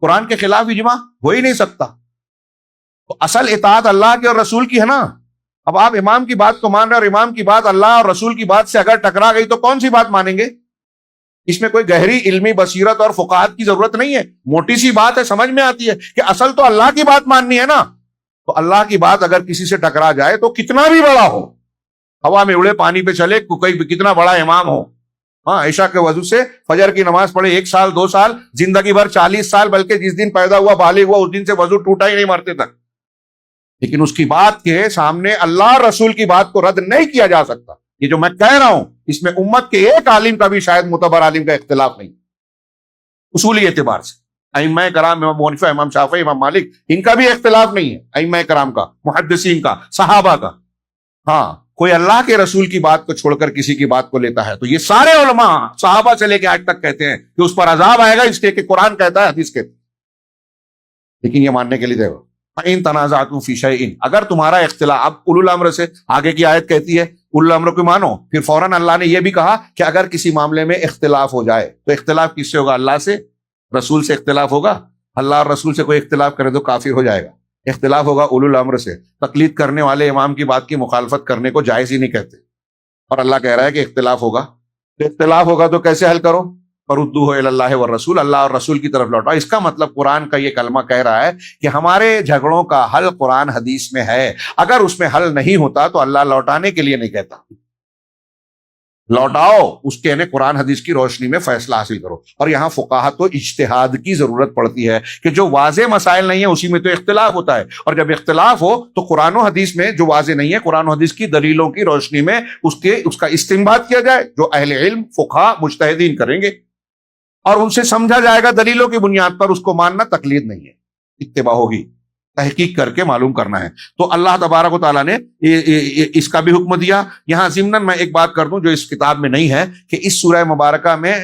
قرآن کے خلاف اجماع ہو ہی نہیں سکتا. تو اصل اطاعت اللہ کی اور رسول کی ہے نا. اب آپ امام کی بات کو مان رہے اور امام کی بات اللہ اور رسول کی بات سے اگر ٹکرا گئی تو کون سی بات مانیں گے؟ اس میں کوئی گہری علمی بصیرت اور فقاہت کی ضرورت نہیں ہے، موٹی سی بات ہے، سمجھ میں آتی ہے کہ اصل تو اللہ کی بات ماننی ہے نا. تو اللہ کی بات اگر کسی سے ٹکرا جائے تو کتنا بھی بڑا ہو، ہوا میں اڑے، پانی پہ چلے، کوئی کتنا بڑا امام ہو، ہاں عشاء کے وضو سے فجر کی نماز پڑھے 1 سال 2 سال زندگی بھر 40 سال، بلکہ جس دن پیدا ہوا بالغ ہوا اس دن سے وضو ٹوٹا ہی نہیں مرتے تک، لیکن اس کی بات کے سامنے اللہ اور رسول کی بات کو رد نہیں کیا جا سکتا۔ یہ جو میں کہہ رہا ہوں اس میں امت کے ایک عالم کا بھی شاید معتبر عالم کا اختلاف نہیں، اصولی اعتبار سے۔ ائمہ کرام امام ابو حنیفہ، امام شافعی، امام مالک، ان کا بھی اختلاف نہیں ہے، ائمہ کرام کا، محدثین کا، صحابہ کا۔ ہاں کوئی اللہ کے رسول کی بات کو چھوڑ کر کسی کی بات کو لیتا ہے تو یہ سارے علماء صحابہ سے لے کے آج تک کہتے ہیں کہ اس پر عذاب آئے گا، اس لیے کہ قرآن کہتا ہے، حدیث کہتی ہے، لیکن یہ ماننے کے لیے دے ان تنازعتم فی شیء، اگر تمہارا اختلاف، اب اولو الامر سے آگے کی آیت کہتی ہے اولو الامر کو مانو، پھر فوراً اللہ نے یہ بھی کہا کہ اگر کسی معاملے میں اختلاف ہو جائے تو اختلاف کس سے ہوگا؟ اللہ سے، رسول سے اختلاف ہوگا۔ اللہ اور رسول سے کوئی اختلاف کرے تو کافر ہو جائے گا۔ اختلاف ہوگا اولو الامر سے، تقلید کرنے والے امام کی بات کی مخالفت کرنے کو جائز ہی نہیں کہتے، اور اللہ کہہ رہا ہے کہ اختلاف ہوگا، تو اختلاف ہوگا تو کیسے حل کرو؟ فردوہ الی اللہ والرسول، اللہ اور رسول کی طرف لوٹاؤ۔ اس کا مطلب قرآن کا یہ کلمہ کہہ رہا ہے کہ ہمارے جھگڑوں کا حل قرآن حدیث میں ہے، اگر اس میں حل نہیں ہوتا تو اللہ لوٹانے کے لیے نہیں کہتا، لوٹاؤ، اس کے یعنی قرآن حدیث کی روشنی میں فیصلہ حاصل کرو۔ اور یہاں فقاہت و اجتہاد کی ضرورت پڑتی ہے کہ جو واضح مسائل نہیں ہیں اسی میں تو اختلاف ہوتا ہے، اور جب اختلاف ہو تو قرآن و حدیث میں جو واضح نہیں ہے قرآن و حدیث کی دلیلوں کی روشنی میں اس کا استنباط کیا جائے، جو اہل علم فقہا مجتہدین کریں گے، اور ان سے سمجھا جائے گا دلیلوں کی بنیاد پر، اس کو ماننا تقلید نہیں ہے، اتباع ہوگی، تحقیق کر کے معلوم کرنا ہے۔ تو اللہ تبارک و تعالیٰ نے اس کا بھی حکم دیا۔ یہاں ضمناً میں ایک بات کر دوں جو اس کتاب میں نہیں ہے، کہ اس سورہ مبارکہ میں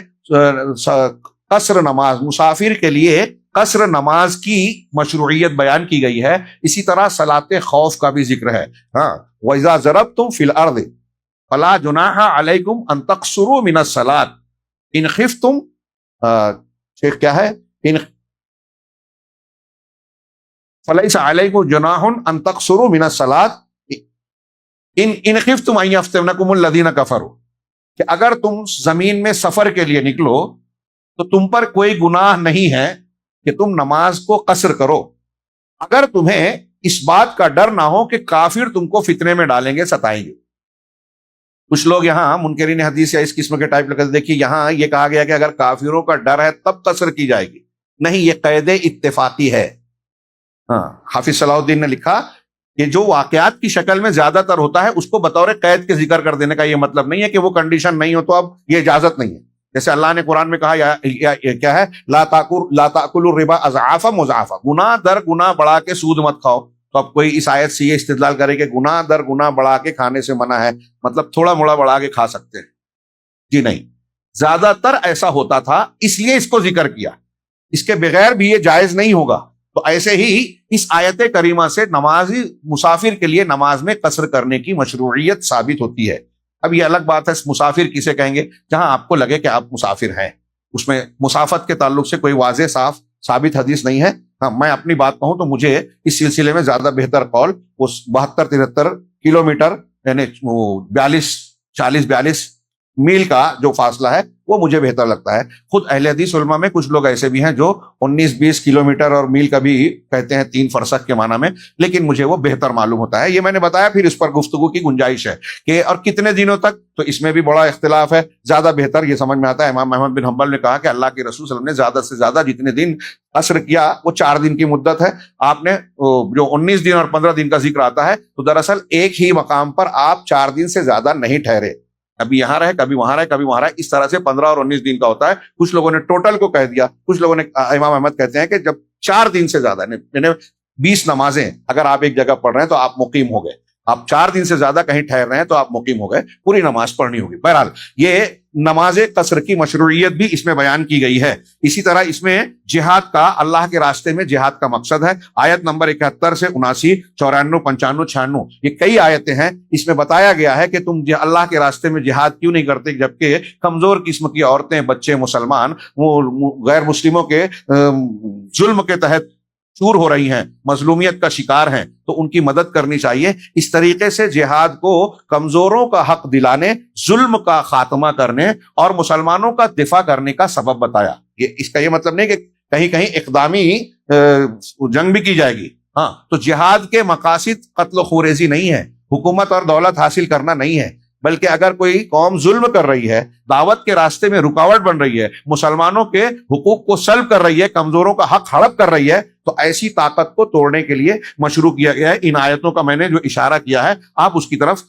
قصر نماز، مسافر کے لیے قصر نماز کی مشروعیت بیان کی گئی ہے، اسی طرح صلاۃ خوف کا بھی ذکر ہے۔ ہاں وَإِذَا ضَرَبْتُمْ فِي الْأَرْضِ فَلَا جُنَاحَ عَلَيْكُمْ أَن تَقْصُرُوا مِنَ الصَّلَاةِ إِنْ خِفْتُمْ، شیخ کیا ہے، فَلَيْسَ عَلَيْكُمْ جُنَاحٌ أَن تَقْصُرُوا مِنَ الصَّلَاةِ إِنْ خِفْتُمْ أَن يَفْتِنَكُمُ الَّذِينَ كَفَرُوا، کہ اگر تم زمین میں سفر کے لیے نکلو تو تم پر کوئی گناہ نہیں ہے کہ تم نماز کو قصر کرو، اگر تمہیں اس بات کا ڈر نہ ہو کہ کافر تم کو فتنے میں ڈالیں گے، ستائیں گے۔ کچھ لوگ یہاں منکرین حدیث یا اس قسم کے ٹائپ لگتے، دیکھیے یہاں یہ کہا گیا کہ اگر کافروں کا ڈر ہے تب قصر کی جائے گی، نہیں، یہ قید اتفاقی ہے۔ ہاں حافظ صلاح الدین نے لکھا کہ جو واقعات کی شکل میں زیادہ تر ہوتا ہے اس کو بطور قید کے ذکر کر دینے کا یہ مطلب نہیں ہے کہ وہ کنڈیشن نہیں ہو تو اب یہ اجازت نہیں ہے۔ جیسے اللہ نے قرآن میں کہا کیا ہے، لا تاکلوا الربا اضعافا مضاعفا، گناہ در گناہ بڑھا کے سود مت کھاؤ۔ تو اب کوئی اس آیت سے یہ استدلال کرے کہ گناہ در گناہ بڑھا کے کھانے سے منع ہے، مطلب تھوڑا موڑا بڑھا کے کھا سکتے ہیں؟ جی نہیں، زیادہ تر ایسا ہوتا تھا اس لیے اس کو ذکر کیا، اس کے بغیر بھی یہ جائز نہیں ہوگا۔ تو ایسے ہی اس آیت کریمہ سے نمازی مسافر کے لیے نماز میں قصر کرنے کی مشروعیت ثابت ہوتی ہے۔ اب یہ الگ بات ہے مسافر کسے کہیں گے، جہاں آپ کو لگے کہ آپ مسافر ہیں، اس میں مسافت کے تعلق سے کوئی واضح صاف ثابت حدیث نہیں ہے۔ ہاں میں اپنی بات کہوں تو مجھے اس سلسلے میں زیادہ بہتر قول وہ 72-73 کلومیٹر یعنی 40-42 میل کا جو فاصلہ ہے وہ مجھے بہتر لگتا ہے۔ خود اہل حدیث علماء میں کچھ لوگ ایسے بھی ہیں جو 19-20 کلومیٹر اور میل کا بھی کہتے ہیں، 3 فرسخ کے معنی میں، لیکن مجھے وہ بہتر معلوم ہوتا ہے۔ یہ میں نے بتایا، پھر اس پر گفتگو کی گنجائش ہے کہ اور کتنے دنوں تک، تو اس میں بھی بڑا اختلاف ہے۔ زیادہ بہتر یہ سمجھ میں آتا ہے، امام احمد بن حنبل نے کہا کہ اللہ کے رسول صلی اللہ علیہ وسلم نے زیادہ سے زیادہ جتنے دن قصر کیا وہ 4 دن کی مدت ہے۔ آپ نے جو 19 دن اور 15 دن کا ذکر آتا ہے تو دراصل ایک ہی مقام پر آپ 4 دن سے زیادہ نہیں ٹھہرے، کبھی یہاں رہے، کبھی وہاں رہے، کبھی وہاں رہے، اس طرح سے 15 اور 19 دن کا ہوتا ہے۔ کچھ لوگوں نے ٹوٹل کو کہہ دیا، کچھ لوگوں نے، امام احمد کہتے ہیں کہ جب 4 دن سے زیادہ یعنی 20 نمازیں اگر آپ ایک جگہ پڑھ رہے ہیں تو آپ مقیم ہو گئے، آپ 4 دن سے زیادہ کہیں ٹھہر رہے ہیں تو آپ مقیم ہو گئے، پوری نماز پڑھنی ہوگی۔ بہرحال یہ نماز قصر کی مشروعیت بھی اس میں بیان کی گئی ہے۔ اسی طرح اس میں جہاد کا، اللہ کے راستے میں جہاد کا مقصد ہے۔ آیت نمبر 71 سے 79، 94، 95، 96 یہ کئی آیتیں ہیں، اس میں بتایا گیا ہے کہ تم اللہ کے راستے میں جہاد کیوں نہیں کرتے، جبکہ کمزور قسم کی عورتیں، بچے، مسلمان وہ غیر مسلموں کے ظلم کے تحت چور ہو رہی ہیں، مظلومیت کا شکار ہیں، تو ان کی مدد کرنی چاہیے۔ اس طریقے سے جہاد کو کمزوروں کا حق دلانے، ظلم کا خاتمہ کرنے اور مسلمانوں کا دفاع کرنے کا سبب بتایا۔ اس کا یہ مطلب نہیں کہ کہیں کہیں اقدامی جنگ بھی کی جائے گی، ہاں، تو جہاد کے مقاصد قتل و خوریزی نہیں ہے، حکومت اور دولت حاصل کرنا نہیں ہے، بلکہ اگر کوئی قوم ظلم کر رہی ہے، دعوت کے راستے میں رکاوٹ بن رہی ہے، مسلمانوں کے حقوق کو سلب کر رہی ہے، کمزوروں کا حق ہڑپ کر رہی ہے، تو ایسی طاقت کو توڑنے کے لیے مشروع کیا گیا ہے۔ ان آیتوں کا میں نے جو اشارہ کیا ہے آپ اس کی طرف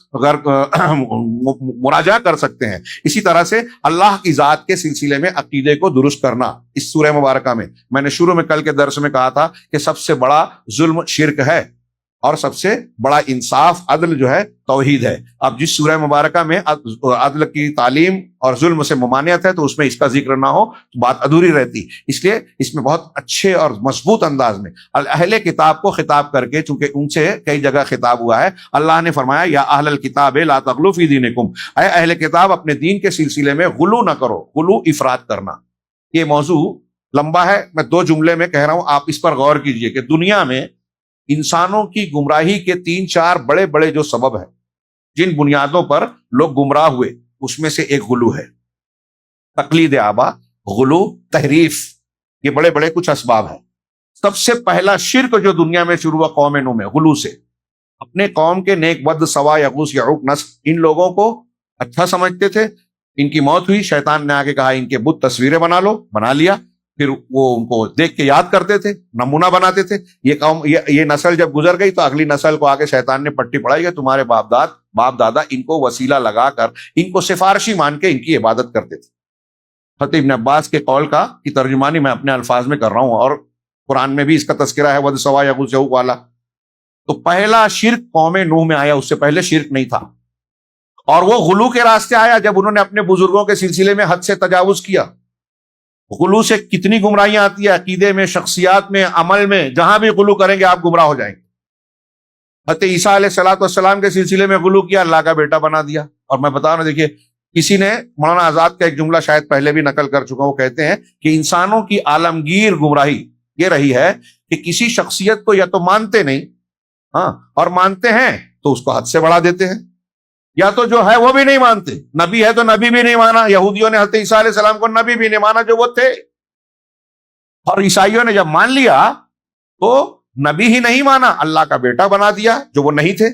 مراجعہ کر سکتے ہیں۔ اسی طرح سے اللہ کی ذات کے سلسلے میں عقیدے کو درست کرنا، اس سورہ مبارکہ میں نے شروع میں کل کے درس میں کہا تھا کہ سب سے بڑا ظلم شرک ہے اور سب سے بڑا انصاف عدل جو ہے توحید ہے۔ اب جس سورہ مبارکہ میں عدل کی تعلیم اور ظلم سے ممانعت ہے تو اس میں اس کا ذکر نہ ہو تو بات ادھوری رہتی، اس لیے اس میں بہت اچھے اور مضبوط انداز میں اہل کتاب کو خطاب کر کے، چونکہ ان سے کئی جگہ خطاب ہوا ہے، اللہ نے فرمایا یا اہل الکتاب لا تغلوا فی دینکم، اے اہل کتاب اپنے دین کے سلسلے میں غلو نہ کرو، غلو افراط کرنا۔ یہ موضوع لمبا ہے، میں 2 جملے میں کہہ رہا ہوں، آپ اس پر غور کیجئے کہ دنیا میں انسانوں کی گمراہی کے 3-4 بڑے بڑے جو سبب ہیں، جن بنیادوں پر لوگ گمراہ ہوئے، اس میں سے ایک غلو ہے، تقلید آبا، غلو، تحریف، یہ بڑے بڑے کچھ اسباب ہیں۔ سب سے پہلا شرک جو دنیا میں شروع ہوا قوم نوح میں، غلو سے۔ اپنے قوم کے نیک بد سوا یغوث یعوق نسل، ان لوگوں کو اچھا سمجھتے تھے، ان کی موت ہوئی، شیطان نے آگے کہا ان کے بت تصویریں بنا لو، بنا لیا، پھر وہ ان کو دیکھ کے یاد کرتے تھے، نمونہ بناتے تھے۔ یہ قوم، یہ نسل جب گزر گئی تو اگلی نسل کو آگے شیطان نے پٹی پڑھائی کہ تمہارے باپ دادا ان کو وسیلہ لگا کر، ان کو سفارشی مان کے ان کی عبادت کرتے تھے۔ حضرت ابن عباس کے قول کی ترجمانی میں اپنے الفاظ میں کر رہا ہوں، اور قرآن میں بھی اس کا تذکرہ ہے، ود سوا یغوث یعوق والا۔ تو پہلا شرک قوم نوح میں آیا، اس سے پہلے شرک نہیں تھا، اور وہ غلو کے راستے آیا جب انہوں نے اپنے بزرگوں کے سلسلے میں حد سے تجاوز کیا۔ غلو سے کتنی گمراہیاں آتی ہیں، عقیدے میں، شخصیات میں، عمل میں، جہاں بھی غلو کریں گے آپ گمراہ ہو جائیں گے۔ حضرت عیسیٰ علیہ السلام کے سلسلے میں غلو کیا، اللہ کا بیٹا بنا دیا۔ اور میں بتا رہا ہوں، دیکھیے کسی نے، مولانا آزاد کا ایک جملہ شاید پہلے بھی نقل کر چکا، وہ کہتے ہیں کہ انسانوں کی عالمگیر گمراہی یہ رہی ہے کہ کسی شخصیت کو یا تو مانتے نہیں، ہاں، اور مانتے ہیں تو اس کو حد سے بڑھا دیتے ہیں، یا تو جو ہے وہ بھی نہیں مانتے، نبی ہے تو نبی بھی نہیں مانا۔ یہودیوں نے حضرت عیسیٰ علیہ السلام کو نبی بھی نہیں مانا جو وہ تھے، اور عیسائیوں نے جب مان لیا تو نبی ہی نہیں مانا، اللہ کا بیٹا بنا دیا جو وہ نہیں تھے،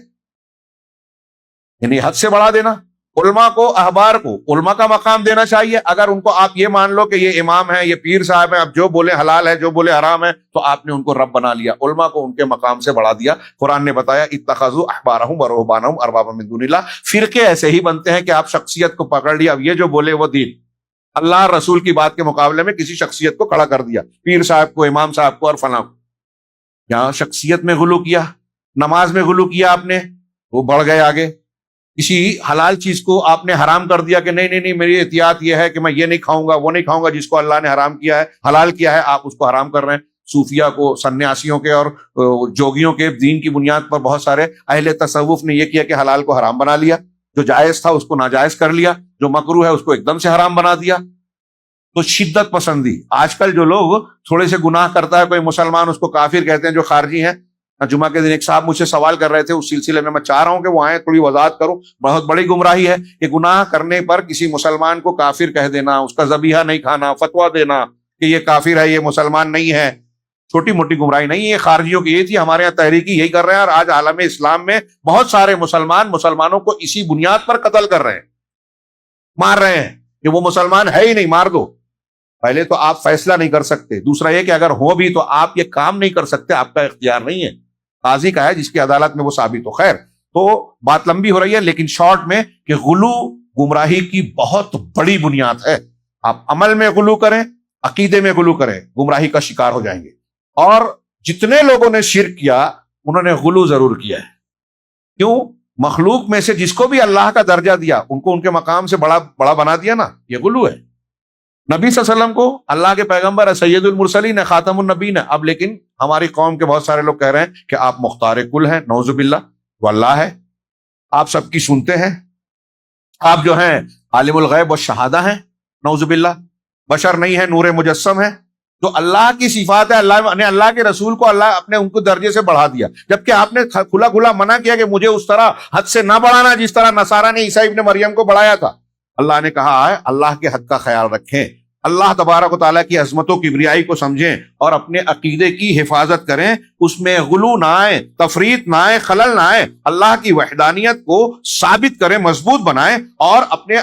یعنی حد سے بڑھا دینا۔ علماء کو، احبار کو علماء کا مقام دینا چاہیے۔ اگر ان کو آپ یہ مان لو کہ یہ امام ہے، یہ پیر صاحب ہے، اب جو بولے حلال ہے، جو بولے حرام ہے، تو آپ نے ان کو رب بنا لیا، علماء کو ان کے مقام سے بڑھا دیا۔ قرآن نے بتایا اتخذوا احبارهم ورهبانهم اربابا من دون اللہ۔ فرقے ایسے ہی بنتے ہیں کہ آپ شخصیت کو پکڑ لیا، اب یہ جو بولے وہ دین، اللہ رسول کی بات کے مقابلے میں کسی شخصیت کو کھڑا کر دیا، پیر صاحب کو، امام صاحب کو اور فلاں کو۔ یہاں شخصیت میں غلو کیا، نماز میں غلو کیا آپ نے، وہ بڑھ گئے آگے۔ کسی حلال چیز کو آپ نے حرام کر دیا کہ نہیں، میری احتیاط یہ ہے کہ میں یہ نہیں کھاؤں گا، وہ نہیں کھاؤں گا، جس کو اللہ نے حرام کیا ہے، حلال کیا ہے، آپ اس کو حرام کر رہے ہیں۔ صوفیہ کو، سنیاسیوں کے اور جوگیوں کے دین کی بنیاد پر بہت سارے اہل تصوف نے یہ کیا کہ حلال کو حرام بنا لیا، جو جائز تھا اس کو ناجائز کر لیا، جو مکروہ ہے اس کو ایک دم سے حرام بنا دیا۔ تو شدت پسندی، آج کل جو لوگ تھوڑے سے گناہ کرتا ہے کوئی مسلمان، اس کو کافر کہتے ہیں، جو خارجی ہیں۔ جمعہ کے دن ایک صاحب مجھ سے سوال کر رہے تھے، اس سلسلے میں چاہ رہا ہوں کہ وہ آئیں، تھوڑی وضاحت کروں۔ بہت بڑی گمراہی ہے کہ گناہ کرنے پر کسی مسلمان کو کافر کہہ دینا، اس کا ذبیحہ نہیں کھانا، فتویٰ دینا کہ یہ کافر ہے، یہ مسلمان نہیں ہے۔ چھوٹی موٹی گمراہی نہیں، یہ خارجیوں کی یہ تھی، ہمارے یہاں تحریکی یہی کر رہے ہیں، اور آج عالم اسلام میں بہت سارے مسلمانوں کو اسی بنیاد پر قتل کر رہے ہیں، مار رہے ہیں کہ وہ مسلمان ہے ہی نہیں، مار دو۔ پہلے تو آپ فیصلہ نہیں کر سکتے، دوسرا یہ کہ اگر ہو بھی تو آپ یہ کام نہیں کر سکتے، آپ کا اختیار نہیں ہے، قاضی کا ہے جس کی عدالت میں وہ ثابت ہو۔ خیر، تو بات لمبی ہو رہی ہے، لیکن شارٹ میں کہ غلو گمراہی کی بہت بڑی بنیاد ہے۔ آپ عمل میں غلو کریں، عقیدے میں غلو کریں، گمراہی کا شکار ہو جائیں گے۔ اور جتنے لوگوں نے شرک کیا انہوں نے غلو ضرور کیا ہے۔ کیوں؟ مخلوق میں سے جس کو بھی اللہ کا درجہ دیا ان کو ان کے مقام سے بڑا بنا دیا نا، یہ غلو ہے۔ نبی صلی اللہ علیہ وسلم کو اللہ کے پیغمبر ہے، سید المرسلین ہے، خاتم النبیین ہے، اب لیکن ہماری قوم کے بہت سارے لوگ کہہ رہے ہیں کہ آپ مختار کل ہیں، نعوذ باللہ، وہ اللہ ہے، آپ سب کی سنتے ہیں، آپ جو ہیں عالم الغیب والشہادہ ہیں، نعوذ باللہ، بشر نہیں ہے، نور مجسم ہے۔ جو اللہ کی صفات ہے، اللہ نے اللہ کے رسول کو اللہ اپنے ان کو درجے سے بڑھا دیا، جبکہ آپ نے کھلا کھلا منع کیا کہ مجھے اس طرح حد سے نہ بڑھانا جس طرح نصارہ نے عیسیٰ ابن مریم کو بڑھایا تھا۔ اللہ نے کہا ہے اللہ کے حد کا خیال رکھیں، اللہ تبارک و تعالیٰ کی عظمت و کبریائی کو سمجھیں اور اپنے عقیدے کی حفاظت کریں، اس میں غلو نہ آئے، تفریط نہ آئے، خلل نہ آئے، اللہ کی وحدانیت کو ثابت کریں، مضبوط بنائیں اور اپنے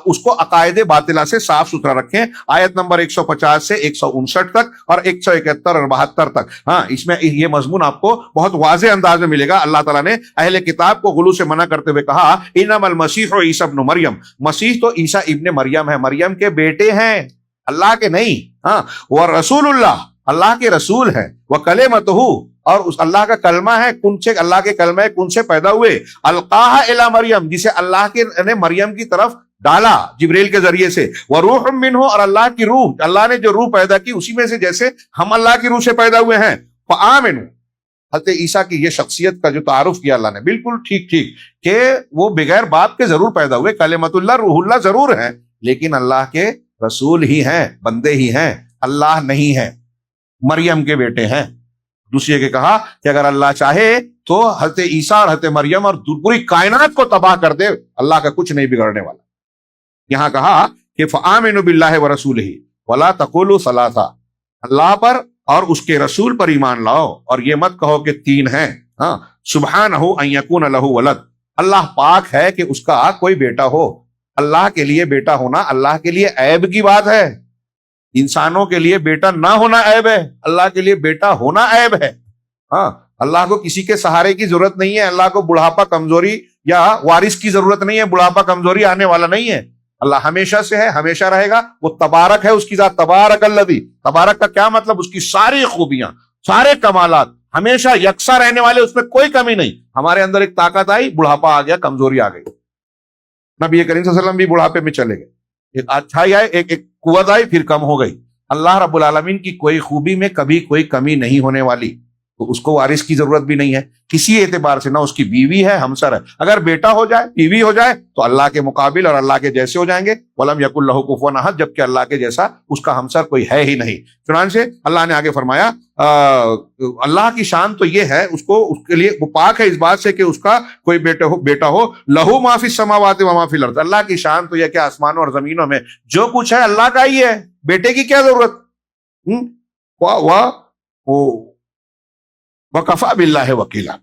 اس کو عقائد باطلہ سے صاف ستھرا رکھیں۔ آیت نمبر 150 سے 159 تک اور 171 اور 72 تک، ہاں اس میں یہ مضمون آپ کو بہت واضح انداز میں ملے گا۔ اللہ تعالیٰ نے اہل کتاب کو غلو سے منع کرتے ہوئے کہا انما المسیح عیسی ابن مریم، مسیح تو عیسیٰ ابن مریم ہے، مریم کے بیٹے ہیں، اللہ کے نہیں، ہاں، وہ رسول اللہ کے رسول ہیں، وہ کلمتہ، اور اس اللہ کا کلمہ ہے، کن سے، اللہ کے کلمہ کن سے پیدا ہوئے، القاہا الی مریم، جسے اللہ کے نے مریم کی طرف ڈالا جبریل کے ذریعے سے، وروح منہ، اور اللہ کی روح، اللہ نے جو روح پیدا کی اسی میں سے جیسے ہم اللہ کی روح سے پیدا ہوئے ہیں۔ فآمنوا، حضرت عیسیٰ کی یہ شخصیت کا جو تعارف کیا اللہ نے، بالکل ٹھیک کہ وہ بغیر باپ کے ضرور پیدا ہوئے، کلمۃ اللہ، روح اللہ ضرور ہیں، لیکن اللہ کے رسول ہی ہیں، بندے ہی ہیں، اللہ نہیں ہے، مریم کے بیٹے ہیں۔ دوسری کہ کہا کہ اگر اللہ چاہے تو حضرت عیسیٰ اور حضرت مریم اور پوری کائنات کو تباہ کر دے، اللہ کا کچھ نہیں بگڑنے والا۔ یہاں کہا کہ فآمنوا باللہ ورسولہ ولا تقولوا ثلاثہ، اللہ پر اور اس کے رسول پر ایمان لاؤ اور یہ مت کہو کہ تین ہیں، ہاں، سبحانہ ان یکون لہ ولد، اللہ پاک ہے کہ اس کا کوئی بیٹا ہو۔ اللہ کے لیے بیٹا ہونا اللہ کے لیے عیب کی بات ہے، انسانوں کے لیے بیٹا نہ ہونا عیب ہے، اللہ کے لیے بیٹا ہونا عیب ہے۔ ہاں، اللہ کو کسی کے سہارے کی ضرورت نہیں ہے، اللہ کو بڑھاپا کمزوری یا وارث کی ضرورت نہیں ہے، بڑھاپا کمزوری آنے والا نہیں ہے، اللہ ہمیشہ سے ہے، ہمیشہ رہے گا، وہ تبارک ہے، اس کی ذات تبارک الذی، تبارک کا کیا مطلب؟ اس کی ساری خوبیاں، سارے کمالات ہمیشہ یکساں رہنے والے، اس میں کوئی کمی نہیں۔ ہمارے اندر ایک طاقت آئی، بڑھاپا آ گیا، کمزوری آ گئی، نبی کریم صلی اللہ علیہ وسلم بھی بڑھاپے میں چلے گئے، ایک اچھائی آئی، ایک قوت آئی، پھر کم ہو گئی۔ اللہ رب العالمین کی کوئی خوبی میں کبھی کوئی کمی نہیں ہونے والی، تو اس کو وارث کی ضرورت بھی نہیں ہے کسی اعتبار سے، نہ اس کی بیوی ہے، ہمسر ہے۔ اگر بیٹا ہو جائے، بیوی ہو جائے تو اللہ کے مقابل اور اللہ کے جیسے ہو جائیں گے، وَلَمْ يَكُنْ لَهُ كُفُوًا أَحَدٌ، جبکہ اللہ کے جیسا اس کا ہمسر کوئی ہے ہی نہیں۔ چنانچہ اللہ نے آگے فرمایا اللہ کی شان تو یہ ہے، اس کے لیے وہ پاک ہے اس بات سے کہ اس کا کوئی بیٹا ہو، لہو ما فی السماوات و ما فی الارض، اللہ کی شان تو یہ کہ آسمانوں اور زمینوں میں جو کچھ ہے اللہ کا ہی ہے، بیٹے کی کیا ضرورت؟ وَكَفَى بِاللَّهِ وَكِيلًا۔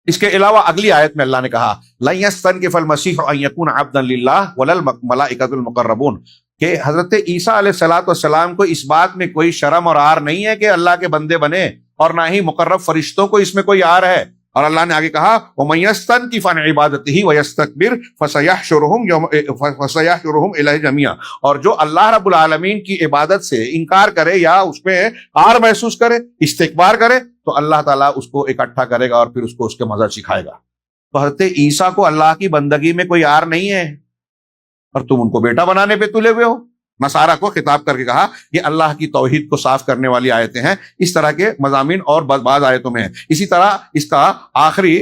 اس کے علاوہ اگلی آیت میں اللہ نے کہا لَن يَسْتَنكِفَ الْمَسِيحُ أَن يَكُونَ عَبْدًا لِلَّهِ وَلَا الْمَلَائِكَةُ الْمُقَرَّبُونَ، کہ حضرت عیسیٰ علیہ السلام کو اس بات میں کوئی شرم اور عار نہیں ہے کہ اللہ کے بندے بنے، اور نہ ہی مقرب فرشتوں کو اس میں کوئی عار ہے۔ اور اللہ نے آگے کہا وَمَن يَسْتَنكِفْ عَنْ عِبَادَتِهِ وَيَسْتَكْبِرْ فَسَيَحْشُرُهُمْ إِلَيْهِ جَمِيعًا، اور جو اللہ رب العالمین کی عبادت سے انکار کرے یا اس میں عار محسوس کرے، استکبار کرے، تو اللہ تعالیٰ اس کو اکٹھا کرے گا اور پھر اس کو اس کے مزہ سکھائے گا۔ تو حضرت عیسیٰ کو اللہ کی بندگی میں کوئی عار نہیں ہے، اور تم ان کو بیٹا بنانے پہ تلے ہوئے ہو۔ نصارہ کو خطاب کر کے کہا یہ اللہ کی توحید کو صاف کرنے والی آیتیں ہیں، اس طرح کے مضامین اور بعض آیتوں میں ہیں۔ اسی طرح اس کا آخری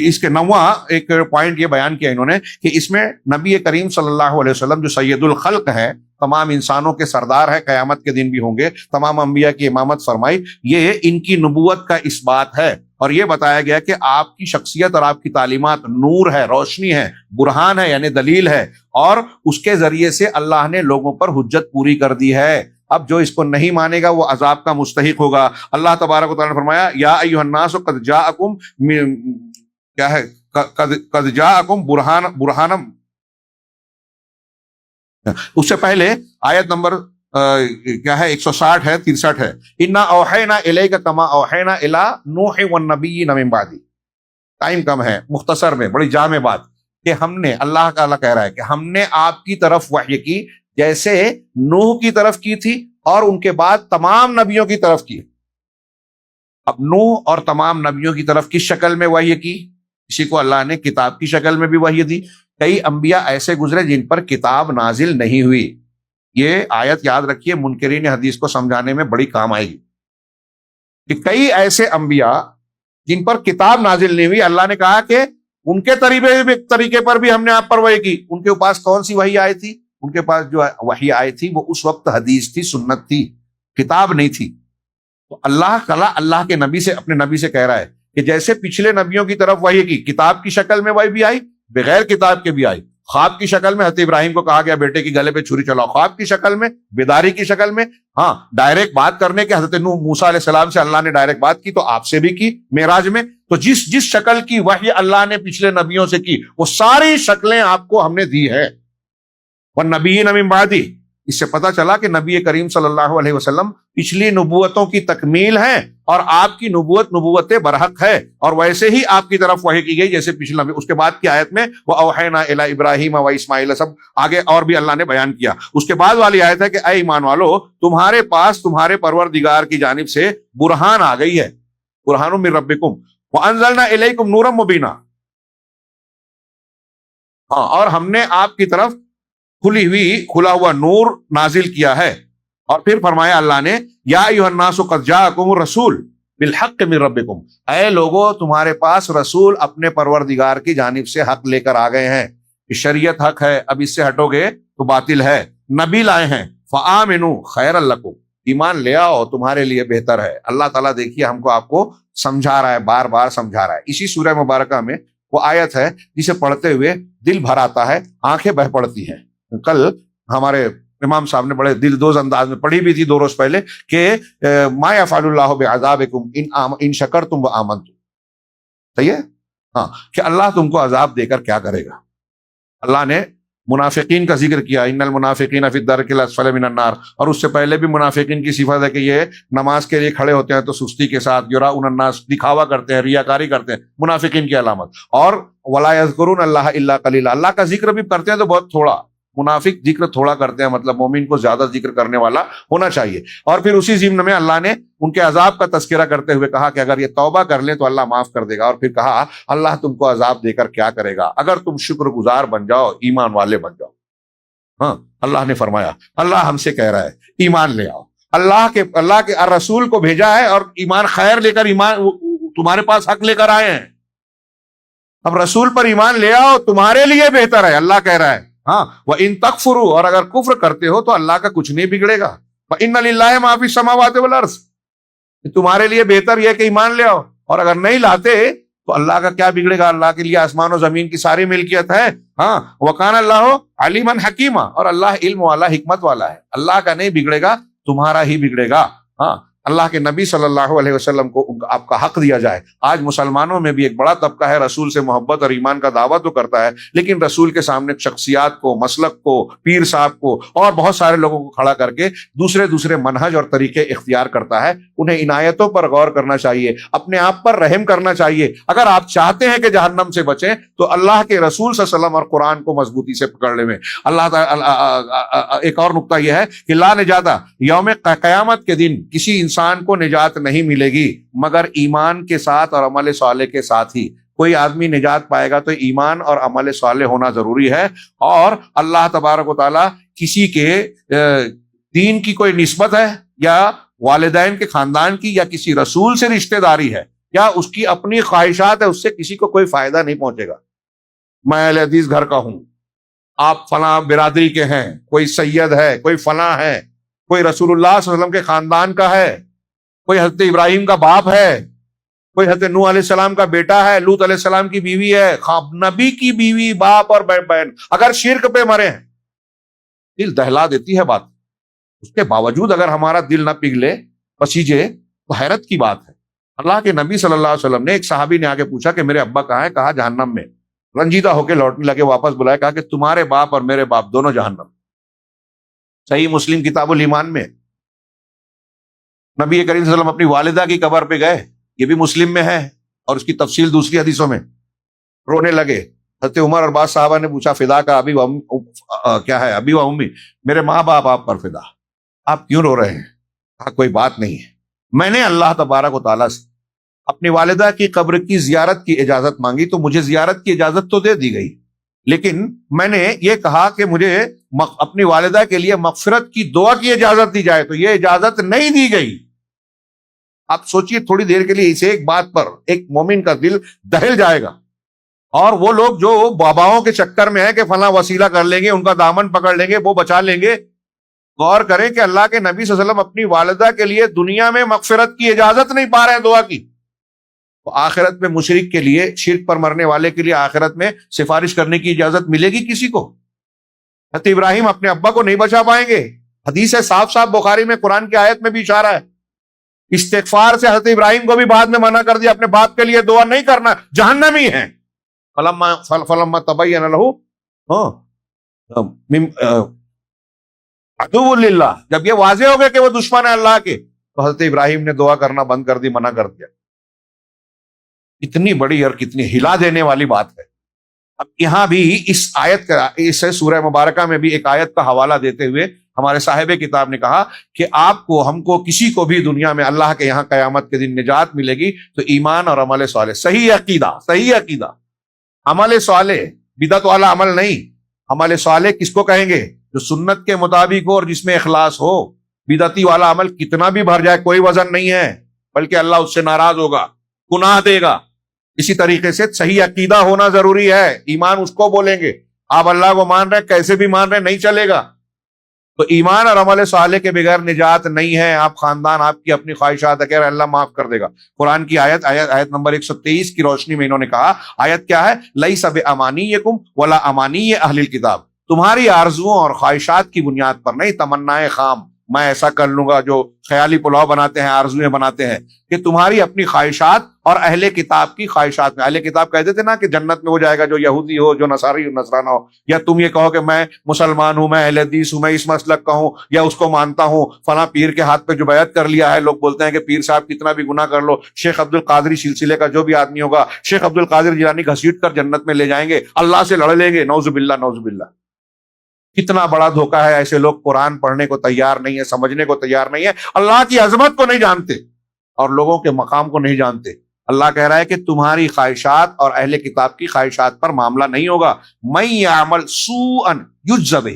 اس کے 9واں ایک پوائنٹ یہ بیان کیا انہوں نے کہ اس میں نبی کریم صلی اللہ علیہ وسلم جو سید الخلق ہے، تمام انسانوں کے سردار ہے، قیامت کے دن بھی ہوں گے، تمام انبیاء کی امامت فرمائی، یہ ان کی نبوت کا اس بات ہے، اور یہ بتایا گیا کہ آپ کی شخصیت اور آپ کی تعلیمات نور ہے، روشنی ہے، برہان ہے، یعنی دلیل ہے، اور اس کے ذریعے سے اللہ نے لوگوں پر حجت پوری کر دی ہے۔ اب جو اس کو نہیں مانے گا وہ عذاب کا مستحق ہوگا۔ اللہ تبارک و تعالیٰ نے فرمایا یا ایھا الناس قد جاءکم کیا ہے قد جاءکم برہانم، اس سے پہلے آیت نمبر کیا ہے 160 ہے 63 ہے، انا اوحینا الیک کما اوحینا الی نوح والنبیین من بعدی۔ ٹائم کم ہے، مختصر میں بڑی جامع بات کہ ہم نے، اللہ تعالیٰ کہہ رہا ہے کہ ہم نے آپ کی طرف وحی کی جیسے نوح کی طرف کی تھی اور ان کے بعد تمام نبیوں کی طرف کی۔ اب نوح اور تمام نبیوں کی طرف کس شکل میں وحی کی؟ کسی کو اللہ نے کتاب کی شکل میں بھی وحی دی، کئی انبیاء ایسے گزرے جن پر کتاب نازل نہیں ہوئی۔ یہ آیت یاد رکھیے، منکرین حدیث کو سمجھانے میں بڑی کام آئے گی کہ کئی ایسے انبیاء جن پر کتاب نازل نہیں ہوئی، اللہ نے کہا کہ ان کے طریقے پر بھی ہم نے آپ پر وحی کی۔ ان کے پاس کون سی وحی آئی تھی؟ ان کے پاس جو وحی آئی تھی وہ اس وقت حدیث تھی، سنت تھی، کتاب نہیں تھی۔ تو اللہ تعالیٰ اللہ کے نبی سے، اپنے نبی سے کہہ رہا ہے کہ جیسے پچھلے نبیوں کی طرف وحی کی، کتاب کی شکل میں وحی بھی آئی، بغیر کتاب کے بھی آئی، خواب کی شکل میں حضرت ابراہیم کو کہا گیا بیٹے کی گلے پہ چھری چلاؤ، خواب کی شکل میں، بیداری کی شکل میں، ہاں ڈائریکٹ بات کرنے کے حضرت نوح موسیٰ علیہ السلام سے اللہ نے ڈائریکٹ بات کی، تو آپ سے بھی کی معراج میں۔ تو جس شکل کی وحی اللہ نے پچھلے نبیوں سے کی وہ ساری شکلیں آپ کو ہم نے دی ہے۔ والنبیین من بعدی، اس سے پتا چلا کہ نبی کریم صلی اللہ علیہ وسلم پچھلی نبوتوں کی تکمیل ہے اور آپ کی نبوت برحق ہے، اور ویسے ہی آپ کی طرف وحی کی گئی جیسے پچھلے نبی۔ اس کے بعد کی آیت میں وَأَوْحَيْنَا إِلَىٰ إِبْرَاهِيمَ وَإِسْمَاعِيلَ، سب آگے اور بھی اللہ نے بیان کیا۔ اس کے بعد والی آیت ہے کہ اے ایمان والو، تمہارے پاس تمہارے پروردگار کی جانب سے برہان آ گئی ہے، برہان من ربکم وَأَنزَلْنَا إِلَيْكُمْ نُورًا مُبِينًا، ہاں اور ہم نے آپ کی طرف کھلا ہوا نور نازل کیا ہے۔ اور پھر فرمایا اللہ نے یا ایھا الناس قد جاءکم الرسول بالحق من ربکم، اے لوگو تمہارے پاس رسول اپنے پروردگار کی جانب سے حق لے کر آ گئے ہیں، شریعت حق ہے، اب اس سے ہٹو گے تو باطل ہے، نبی لائے ہیں، فآمنوا خیرا لکم، ایمان لے آؤ تمہارے لیے بہتر ہے۔ اللہ تعالیٰ دیکھیے ہم کو آپ کو سمجھا رہا ہے، بار بار سمجھا رہا ہے۔ اسی سورہ مبارکہ میں وہ آیت ہے جسے پڑھتے ہوئے دل بھر آتا ہے، آنکھیں بہ پڑتی ہیں۔ کل ہمارے امام صاحب نے بڑے دل دوز انداز میں پڑھی بھی تھی 2 روز پہلے کہ ما یفعل اللہ بعذابکم ان شکرتم وآمنتم، صحیح ہے، ہاں کہ اللہ تم کو عذاب دے کر کیا کرے گا۔ اللہ نے منافقین کا ذکر کیا، ان المنافقین فی الدرک الاسفل من النار، اور اس سے پہلے بھی منافقین کی صفت ہے کہ یہ نماز کے لیے کھڑے ہوتے ہیں تو سستی کے ساتھ، یراؤن الناس، دکھاوا کرتے ہیں، ریاکاری کرتے ہیں، منافقین کی علامت۔ اور ولا یذکرون اللہ الا قلیلا، اللہ کا ذکر بھی کرتے ہیں تو بہت تھوڑا، منافق ذکر تھوڑا کرتے ہیں، مطلب مومن کو زیادہ ذکر کرنے والا ہونا چاہیے۔ اور پھر اسی ضمن میں اللہ نے ان کے عذاب کا تذکرہ کرتے ہوئے کہا کہ اگر یہ توبہ کر لیں تو اللہ معاف کر دے گا، اور پھر کہا اللہ تم کو عذاب دے کر کیا کرے گا اگر تم شکر گزار بن جاؤ، ایمان والے بن جاؤ۔ ہاں اللہ نے فرمایا، اللہ ہم سے کہہ رہا ہے ایمان لے آؤ، اللہ کے رسول کو بھیجا ہے اور ایمان خیر لے کر ایمان تمہارے پاس حق لے کر آئے ہیں، اب رسول پر ایمان لے آؤ تمہارے لیے بہتر ہے، اللہ کہہ رہا ہے۔ ہاں وَإِن تَكْفُرُوا، اور اگر کفر کرتے ہو تو اللہ کا کچھ نہیں بگڑے گا، وَإِنَّ لِلَّهِ مَا فِي السَّمَاوَاتِ وَالْأَرْضِ، تمہارے لیے بہتر یہ کہ ایمان لے آؤ، اور اگر نہیں لاتے تو اللہ کا کیا بگڑے گا، اللہ کے لیے آسمان و زمین کی ساری ملکیت ہے۔ ہاں وَكَانَ اللَّهُ عَلِيمًا حَكِيمًا، اور اللہ علم والا، حکمت والا ہے، اللہ کا نہیں بگڑے گا، تمہارا ہی بگڑے گا۔ ہاں اللہ کے نبی صلی اللہ علیہ وسلم کو آپ کا حق دیا جائے۔ آج مسلمانوں میں بھی ایک بڑا طبقہ ہے رسول سے محبت اور ایمان کا دعویٰ تو کرتا ہے، لیکن رسول کے سامنے شخصیات کو، مسلک کو، پیر صاحب کو اور بہت سارے لوگوں کو کھڑا کر کے دوسرے منہج اور طریقے اختیار کرتا ہے۔ انہیں ان آیتوں پر غور کرنا چاہیے، اپنے آپ پر رحم کرنا چاہیے۔ اگر آپ چاہتے ہیں کہ جہنم سے بچیں تو اللہ کے رسول صلی اللہ علیہ وسلم اور قرآن کو مضبوطی سے پکڑ لیں۔ اللہ تعالیٰ ایک اور نقطہ یہ ہے کہ لا نجات، یوم قیامت کے دن کسی انسان کو نجات نہیں ملے گی مگر ایمان کے ساتھ اور عمل صالح کے ساتھ ہی۔ کوئی آدمی نجات پائے گا تو ایمان اور عمل صالح ہونا ضروری ہے، اور اللہ تبارک و تعالی کسی کے دین کی کوئی نسبت ہے یا والدین کے خاندان کی یا کسی رسول سے رشتہ داری ہے یا اس کی اپنی خواہشات ہے، اس سے کسی کو کوئی فائدہ نہیں پہنچے گا۔ میں اہل حدیث گھر کا ہوں، آپ فلاں برادری کے ہیں، کوئی سید ہے، کوئی فلاں ہے، کوئی رسول اللہ صلی اللہ علیہ وسلم کے خاندان کا ہے، کوئی حضرت ابراہیم کا باپ ہے، کوئی حضرت نوح علیہ السلام کا بیٹا ہے، لوط علیہ السلام کی بیوی ہے، نبی کی بیوی، باپ اور بہن اگر شرک پہ مرے ہیں، دل دہلا دیتی ہے بات۔ اس کے باوجود اگر ہمارا دل نہ پگھلے، پسیجے، تو حیرت کی بات ہے۔ اللہ کے نبی صلی اللہ علیہ وسلم نے، ایک صحابی نے آگے پوچھا کہ میرے ابا کہاں ہے؟ کہا جہنم میں۔ رنجیدہ ہو کے لوٹنے لگے، واپس بلایا، کہا کہ تمہارے باپ اور میرے باپ دونوں جہنم۔ صحیح مسلم کتاب الایمان میں نبی کریم صلی اللہ علیہ وسلم اپنی والدہ کی قبر پہ گئے، یہ بھی مسلم میں ہے اور اس کی تفصیل دوسری حدیثوں میں، رونے لگے۔ حضرت عمر اور بعض صحابہ نے پوچھا فدا کا ابی و کیا ہے، ابی و امی، میرے ماں باپ آپ پر فدا، آپ کیوں رو رہے ہیں؟ کہا کوئی بات نہیں ہے، میں نے اللہ تبارک و تعالیٰ سے اپنی والدہ کی قبر کی زیارت کی اجازت مانگی تو مجھے زیارت کی اجازت تو دے دی گئی، لیکن میں نے یہ کہا کہ مجھے اپنی والدہ کے لیے مغفرت کی دعا کی اجازت دی جائے تو یہ اجازت نہیں دی گئی۔ آپ سوچئے تھوڑی دیر کے لیے، اسے ایک بات پر ایک مومن کا دل دہل جائے گا۔ اور وہ لوگ جو باباؤں کے چکر میں ہیں کہ فلاں وسیلہ کر لیں گے، ان کا دامن پکڑ لیں گے، وہ بچا لیں گے، غور کریں کہ اللہ کے نبی صلی اللہ علیہ وسلم اپنی والدہ کے لیے دنیا میں مغفرت کی اجازت نہیں پا رہے ہیں دعا کی، تو آخرت میں مشرک کے لیے، شرک پر مرنے والے کے لیے آخرت میں سفارش کرنے کی اجازت ملے گی کسی کو؟ حضرت ابراہیم اپنے ابا کو نہیں بچا پائیں گے. حدیث ہے صاف صاف، بخاری میں، قرآن کی آیت میں بھی اشارہ ہے. استغفار سے حضرت ابراہیم کو بھی بعد میں منع کر دیا، اپنے باپ کے لیے دعا نہیں کرنا، جہنمی ہیں. فلما تبین لہ عدو للہ، جب یہ واضح ہو گیا کہ وہ دشمن ہے اللہ کے، تو حضرت ابراہیم نے دعا کرنا بند کر دی، منع کر دیا. اتنی بڑی اور کتنی ہلا دینے والی بات ہے. اب یہاں بھی اس آیت کا، اس سورہ مبارکہ میں بھی ایک آیت کا حوالہ دیتے ہوئے ہمارے صاحب کتاب نے کہا کہ آپ کو، ہم کو، کسی کو بھی دنیا میں اللہ کے یہاں قیامت کے دن نجات ملے گی تو ایمان اور عمل صالح، صحیح عقیدہ، صحیح عقیدہ، عمل صالح، بدعت والا عمل نہیں. عمل صالح کس کو کہیں گے؟ جو سنت کے مطابق ہو اور جس میں اخلاص ہو. بدعتی والا عمل کتنا بھی بھر جائے کوئی وزن نہیں ہے، بلکہ اللہ اس سے ناراض ہوگا، گناہ دے گا. اسی طریقے سے صحیح عقیدہ ہونا ضروری ہے. ایمان اس کو بولیں گے، آپ اللہ کو مان رہے ہیں، کیسے بھی مان رہے ہیں، نہیں چلے گا. تو ایمان اور عمل صالح کے بغیر نجات نہیں ہے. آپ خاندان، آپ کی اپنی خواہشات اگر اللہ معاف کر دے گا. قرآن کی آیت نمبر 123 کی روشنی میں انہوں نے کہا، آیت کیا ہے؟ لیس بامانیکم ولا امانی اہل الکتاب، تمہاری آرزوؤں اور خواہشات کی بنیاد پر نہیں، تمنائے خام، میں ایسا کر لوں گا، جو خیالی پلاؤ بناتے ہیں، آرزویں بناتے ہیں، کہ تمہاری اپنی خواہشات اور اہل کتاب کی خواہشات میں. اہل کتاب کہتے تھے نا کہ جنت میں وہ جائے گا جو یہودی ہو، جو نصاری نصرانہ ہو. یا تم یہ کہو کہ میں مسلمان ہوں، میں اہل حدیث ہوں، میں اس مسلک کا ہوں، یا اس کو مانتا ہوں، فلاں پیر کے ہاتھ پہ جو بیعت کر لیا ہے. لوگ بولتے ہیں کہ پیر صاحب کتنا بھی گناہ کر لو، شیخ عبد القادری سلسلے کا جو بھی آدمی ہوگا، شیخ عبد القادر جیلانی گھسیٹ کر جنت میں لے جائیں گے، اللہ سے لڑ لیں گے. نعوذ باللہ، نعوذ باللہ. کتنا بڑا دھوکہ ہے. ایسے لوگ قرآن پڑھنے کو تیار نہیں ہے، سمجھنے کو تیار نہیں ہے، اللہ کی عظمت کو نہیں جانتے اور لوگوں کے مقام کو نہیں جانتے. اللہ کہہ رہا ہے کہ تمہاری خواہشات اور اہل کتاب کی خواہشات پر معاملہ نہیں ہوگا. من یعمل سوءا یجز بہ،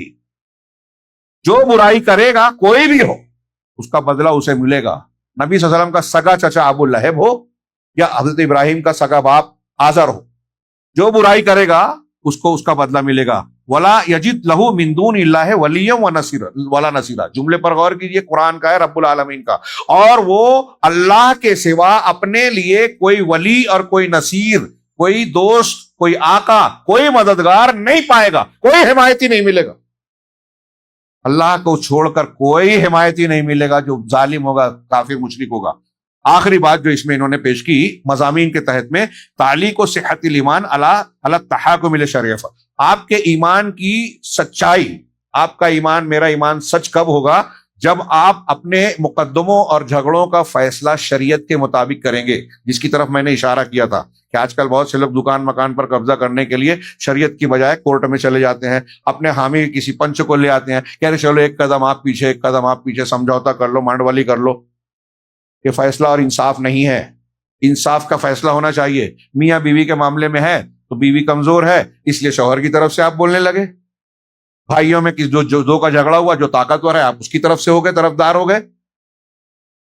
جو برائی کرے گا کوئی بھی ہو، اس کا بدلہ اسے ملے گا. نبی صلی اللہ علیہ وسلم کا سگا چچا ابو لہب ہو یا حضرت ابراہیم کا سگا باپ آزر ہو، جو برائی کرے گا اس کو اس کا بدلہ ملے گا. ولا یجد لہ من دون اللہ ولیا ولا نصیرا. جملے پر غور کیجئے، قرآن کا ہے، رب العالمین کا. اور وہ اللہ کے سوا اپنے لیے کوئی ولی اور کوئی نصیر، کوئی دوست، کوئی آقا، کوئی مددگار نہیں پائے گا، کوئی حمایتی نہیں ملے گا. اللہ کو چھوڑ کر کوئی حمایتی نہیں ملے گا جو ظالم ہوگا، کافر مشرک ہوگا. آخری بات جو اس میں انہوں نے پیش کی مضامین کے تحت میں، تعلیق و صحت الایمان علی التحاکم الی الشریعہ. آپ کے ایمان کی سچائی، آپ کا ایمان، میرا ایمان سچ کب ہوگا؟ جب آپ اپنے مقدموں اور جھگڑوں کا فیصلہ شریعت کے مطابق کریں گے، جس کی طرف میں نے اشارہ کیا تھا کہ آج کل بہت سے لوگ دکان مکان پر قبضہ کرنے کے لیے شریعت کی بجائے کورٹ میں چلے جاتے ہیں، اپنے حامی کسی پنچ کو لے آتے ہیں، کہہ رہے چلو ایک قدم آپ پیچھے، ایک قدم آپ پیچھے، سمجھوتا کر لو، مانڈوالی کر لو. یہ فیصلہ اور انصاف نہیں ہے. انصاف کا فیصلہ ہونا چاہیے. میاں بیوی کے معاملے میں ہے تو بیوی کمزور ہے، اس لیے شوہر کی طرف سے آپ بولنے لگے. بھائیوں میں جو دو کا جھگڑا ہوا، جو طاقتور ہے آپ اس کی طرف سے ہو گئے، طرفدار ہو گئے.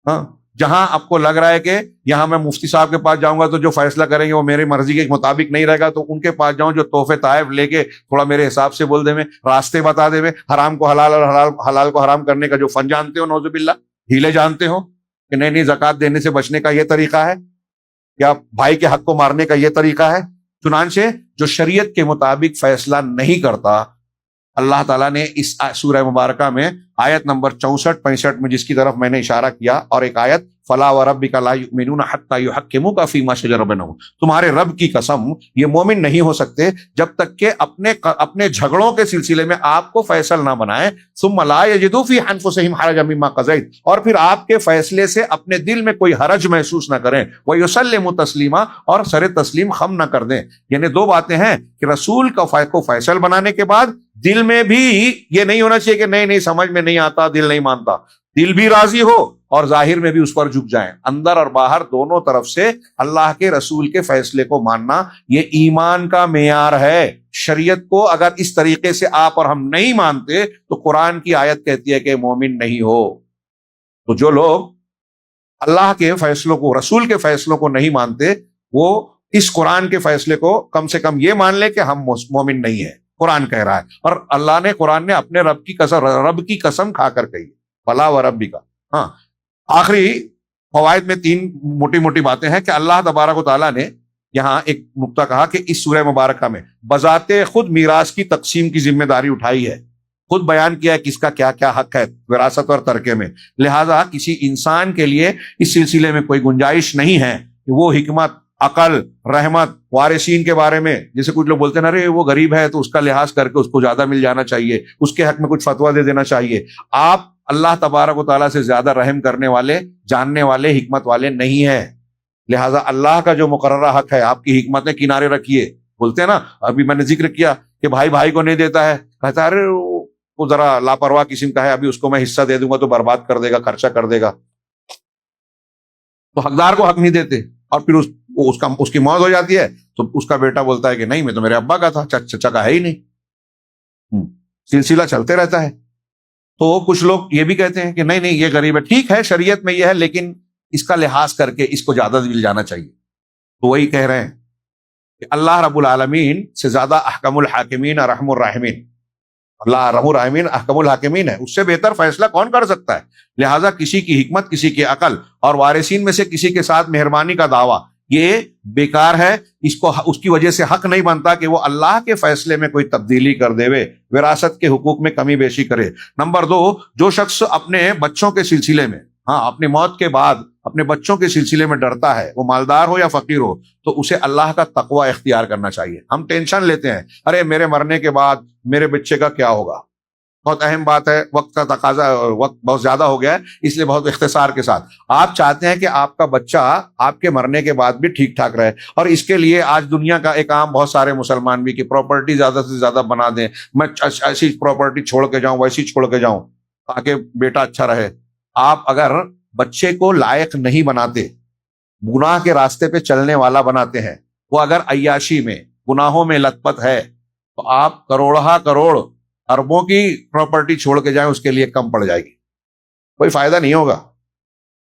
ہاں، جہاں آپ کو لگ رہا ہے کہ یہاں میں مفتی صاحب کے پاس جاؤں گا تو جو فیصلہ کریں گے وہ میری مرضی کے مطابق نہیں رہے گا، تو ان کے پاس جاؤں جو تحفے تحائف لے کے تھوڑا میرے حساب سے بول دے میں، راستے بتا دے میں، حرام کو حلال اور حلال کو حرام کرنے کا جو فن جانتے ہو، نعوذ باللہ، ہیلے جانتے ہو کہ نہیں زکوٰۃ دینے سے بچنے کا یہ طریقہ ہے، یا بھائی کے حق کو مارنے کا یہ طریقہ ہے. چنانچہ جو شریعت کے مطابق فیصلہ نہیں کرتا، اللہ تعالیٰ نے اس سورہ مبارکہ میں آیت نمبر 64-65 میں جس کی طرف میں نے اشارہ کیا، اور ایک آیت فلا وربک لا یؤمنون حتی یحکموک فیما شجر بینہم، تمہارے رب کی قسم یہ مومن نہیں ہو سکتے جب تک کہ اپنے جھگڑوں کے سلسلے میں آپ کو فیصل نہ بنائیں، ثم لا یجدوا فی انفسہم حرجا مما قضیت، اور پھر آپ کے فیصلے سے اپنے دل میں کوئی حرج محسوس نہ کریں، ویسلموا تسلیما، اور سر تسلیم خم نہ کر دیں. یعنی دو باتیں ہیں کہ رسول کو فیصل بنانے کے بعد دل میں بھی یہ نہیں ہونا چاہیے کہ نہیں سمجھ میں نہیں آتا، دل نہیں مانتا، دل بھی راضی ہو اور ظاہر میں بھی اس پر جھک جائیں. اندر اور باہر دونوں طرف سے اللہ کے رسول کے فیصلے کو ماننا یہ ایمان کا معیار ہے. شریعت کو اگر اس طریقے سے آپ اور ہم نہیں مانتے تو قرآن کی آیت کہتی ہے کہ مومن نہیں ہو. تو جو لوگ اللہ کے فیصلوں کو، رسول کے فیصلوں کو نہیں مانتے، وہ اس قرآن کے فیصلے کو کم سے کم یہ مان لے کہ ہم مومن نہیں ہیں. قرآن کہہ رہا ہے، اور اللہ نے، قرآن نے اپنے رب کی قسم کھا کر کہی، فلا وربک. ہاں، آخری فوائد میں 3 موٹی موٹی باتیں ہیں کہ اللہ تبارک و تعالیٰ نے یہاں ایک نقطہ کہا کہ اس سورہ مبارکہ میں بذات خود میراث کی تقسیم کی ذمہ داری اٹھائی ہے، خود بیان کیا ہے کس کا کیا کیا حق ہے وراثت اور ترکے میں، لہٰذا کسی انسان کے لیے اس سلسلے میں کوئی گنجائش نہیں ہے کہ وہ حکمت، عقل، رحمت وارثین کے بارے میں، جیسے کچھ لوگ بولتے ہیں ارے وہ غریب ہے تو اس کا لحاظ کر کے اس کو زیادہ مل جانا چاہیے، اس کے حق میں کچھ فتویٰ دے دینا چاہیے۔ آپ اللہ تبارک و تعالیٰ سے زیادہ رحم کرنے والے، جاننے والے، حکمت والے نہیں ہیں، لہٰذا اللہ کا جو مقررہ حق ہے آپ کی حکمتیں کنارے رکھیے۔ بولتے ہیں نا، ابھی میں نے ذکر کیا کہ بھائی بھائی کو نہیں دیتا ہے، کہتا ہے ارے وہ ذرا لاپرواہ قسم کا ہے، ابھی اس کو میں حصہ دے دوں گا تو برباد کر دے گا، خرچہ کر دے گا، تو حقدار کو حق نہیں دیتے، اور پھر اس کی موت ہو جاتی ہے تو اس کا بیٹا بولتا ہے کہ نہیں میں تو میرے ابا کا تھا، چچا کا ہے ہی نہیں، سلسلہ چلتے رہتا ہے۔ تو کچھ لوگ یہ بھی کہتے ہیں کہ نہیں نہیں یہ غریب ہے، ٹھیک ہے شریعت میں یہ ہے لیکن اس کا لحاظ کر کے اس کو زیادہ مل جانا چاہیے۔ تو وہی کہہ رہے ہیں کہ اللہ رب العالمین سے زیادہ احکم الحاکمین ارحم الراحمین، اللہ ارحم الراحمین احکم الحاکمین ہے، اس سے بہتر فیصلہ کون کر سکتا ہے؟ لہٰذا کسی کی حکمت، کسی کی عقل اور وارثین میں سے کسی کے ساتھ مہربانی کا دعویٰ یہ بیکار ہے، اس کی وجہ سے حق نہیں بنتا کہ وہ اللہ کے فیصلے میں کوئی تبدیلی کر دے، وراثت کے حقوق میں کمی بیشی کرے۔ نمبر 2، جو شخص اپنے بچوں کے سلسلے میں، اپنی موت کے بعد اپنے بچوں کے سلسلے میں ڈرتا ہے، وہ مالدار ہو یا فقیر ہو، تو اسے اللہ کا تقوی اختیار کرنا چاہیے۔ ہم ٹینشن لیتے ہیں ارے میرے مرنے کے بعد میرے بچے کا کیا ہوگا، بہت اہم بات ہے، وقت کا تقاضا، وقت بہت زیادہ ہو گیا ہے اس لیے بہت اختصار کے ساتھ، آپ چاہتے ہیں کہ آپ کا بچہ آپ کے مرنے کے بعد بھی ٹھیک ٹھاک رہے، اور اس کے لیے آج دنیا کا ایک عام بہت سارے مسلمان بھی کہ پراپرٹی زیادہ سے زیادہ بنا دیں، میں ایسی پراپرٹی چھوڑ کے جاؤں، ویسی چھوڑ کے جاؤں تاکہ بیٹا اچھا رہے۔ آپ اگر بچے کو لائق نہیں بناتے، گناہ کے راستے پہ چلنے والا بناتے ہیں، وہ اگر عیاشی میں، گناہوں میں لت پت ہے، تو آپ کروڑہ کروڑ اربوں کی پراپرٹی چھوڑ کے جائیں، اس کے لیے کم پڑ جائے گی، کوئی فائدہ نہیں ہوگا۔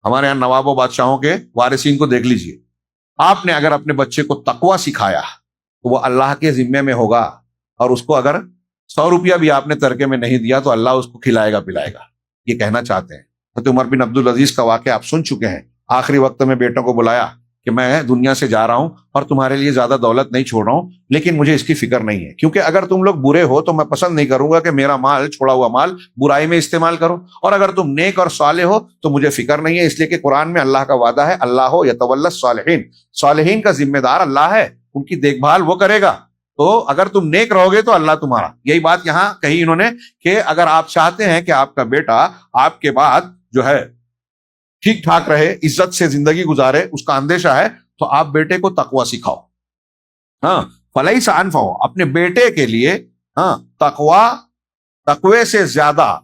ہمارے یہاں نوابوں بادشاہوں کے وارثین کو دیکھ لیجئے، آپ نے اگر اپنے بچے کو تقویٰ سکھایا تو وہ اللہ کے ذمے میں ہوگا، اور اس کو اگر 100 روپیہ بھی آپ نے ترکے میں نہیں دیا تو اللہ اس کو کھلائے گا پلائے گا۔ یہ کہنا چاہتے ہیں۔ حضرت عمر بن عبدالعزیز کا واقعہ آپ سن چکے ہیں، آخری وقت میں بیٹوں کو بلایا کہ میں دنیا سے جا رہا ہوں اور تمہارے لیے زیادہ دولت نہیں چھوڑ رہا ہوں، لیکن مجھے اس کی فکر نہیں ہے، کیونکہ اگر تم لوگ برے ہو تو میں پسند نہیں کروں گا کہ میرا مال، چھوڑا ہوا مال برائی میں استعمال کرو، اور اگر تم نیک اور صالح ہو تو مجھے فکر نہیں ہے، اس لیے کہ قرآن میں اللہ کا وعدہ ہے، اللہ یتولی الصالحین، صالحین کا ذمہ دار اللہ ہے، ان کی دیکھ بھال وہ کرے گا، تو اگر تم نیک رہو گے تو اللہ تمہارا۔ یہی بات یہاں کہی انہوں نے کہ اگر آپ چاہتے ہیں کہ آپ کا بیٹا آپ کے بعد جو ہے ٹھیک ٹھاک رہے، عزت سے زندگی گزارے، اس کا اندیشہ ہے، تو آپ بیٹے کو تقویٰ سکھاؤ۔ فلیس انفعو، اپنے بیٹے کے لیے تقوی سے زیادہ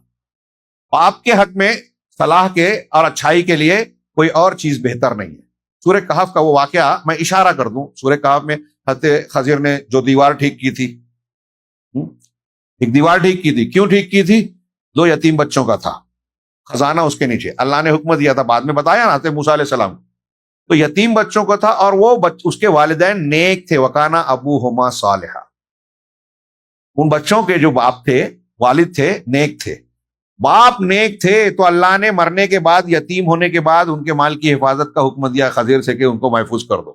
آپ کے حق میں صلاح کے اور اچھائی کے لیے کوئی اور چیز بہتر نہیں ہے۔ سورہ کہف کا وہ واقعہ میں اشارہ کر دوں، سورہ کہف میں حضرت خضر نے جو دیوار ٹھیک کی تھی، ایک دیوار ٹھیک کی تھی، کیوں ٹھیک کی تھی؟ 2 یتیم بچوں کا تھا، خزانہ اس کے نیچے، اللہ نے حکم دیا تھا، بعد میں بتایا نا حضرت موسیٰ علیہ السلام، تو یتیم بچوں کا تھا، اور وہ اس کے والدین نیک تھے، وکانا ابوہما صالحا، ان بچوں کے جو باپ تھے، والد تھے، نیک تھے، باپ نیک تھے، تو اللہ نے مرنے کے بعد، یتیم ہونے کے بعد ان کے مال کی حفاظت کا حکم دیا خضر سے کہ ان کو محفوظ کر دو۔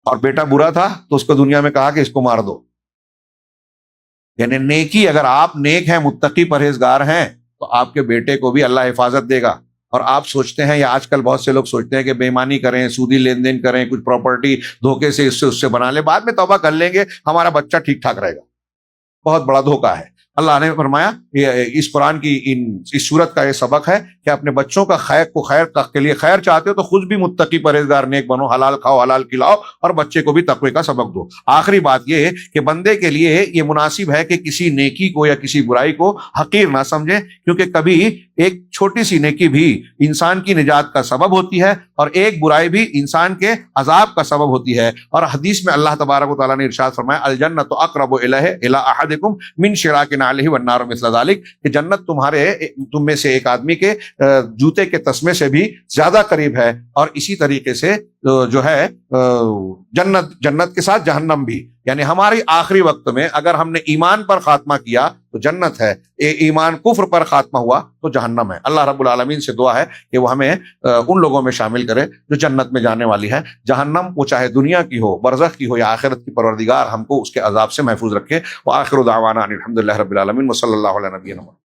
اور بیٹا برا تھا تو اس کو دنیا میں کہا کہ اس کو مار دو۔ یعنی نیکی، اگر آپ نیک ہیں، متقی پرہیزگار ہیں، تو آپ کے بیٹے کو بھی اللہ حفاظت دے گا۔ اور آپ سوچتے ہیں، یا آج کل بہت سے لوگ سوچتے ہیں کہ بے ایمانی کریں، سودی لین دین کریں، کچھ پراپرٹی دھوکے سے اس سے بنا لیں، بعد میں توبہ کر لیں گے، ہمارا بچہ ٹھیک ٹھاک رہے گا۔ بہت بڑا دھوکہ ہے۔ اللہ نے فرمایا اس قرآن کی اس سورت کا یہ سبق ہے کہ اپنے بچوں کا خیر کے لیے خیر چاہتے ہو تو خود بھی متقی پرہیزگار نیک بنو، حلال کھاؤ، حلال کھلاؤ، اور بچے کو بھی تقوی کا سبق دو۔ آخری بات یہ ہے کہ بندے کے لیے یہ مناسب ہے کہ کسی نیکی کو یا کسی برائی کو حقیر نہ سمجھیں، کیونکہ کبھی ایک چھوٹی سی نیکی بھی انسان کی نجات کا سبب ہوتی ہے، اور ایک برائی بھی انسان کے عذاب کا سبب ہوتی ہے۔ اور حدیث میں اللہ تبارک و تعالیٰ نے ارشاد فرمایا، الجنۃ اقرب الیہ الی احدکم من شراک نعلہ والنار مثل ذلک، کہ جنت تم میں سے ایک آدمی کے جوتے کے تسمے سے بھی زیادہ قریب ہے، اور اسی طریقے سے جو ہے جنت کے ساتھ جہنم بھی، یعنی ہماری آخری وقت میں اگر ہم نے ایمان پر خاتمہ کیا تو جنت ہے، ایمان کفر پر خاتمہ ہوا تو جہنم ہے۔ اللہ رب العالمین سے دعا ہے کہ وہ ہمیں ان لوگوں میں شامل کرے جو جنت میں جانے والی ہے۔ جہنم وہ چاہے دنیا کی ہو، برزخ کی ہو یا آخرت کی، پروردگار ہم کو اس کے عذاب سے محفوظ رکھے۔ وآخر دعوانا ان الحمد للہ رب العالمین وصلی اللہ علیہ نبینا محمد۔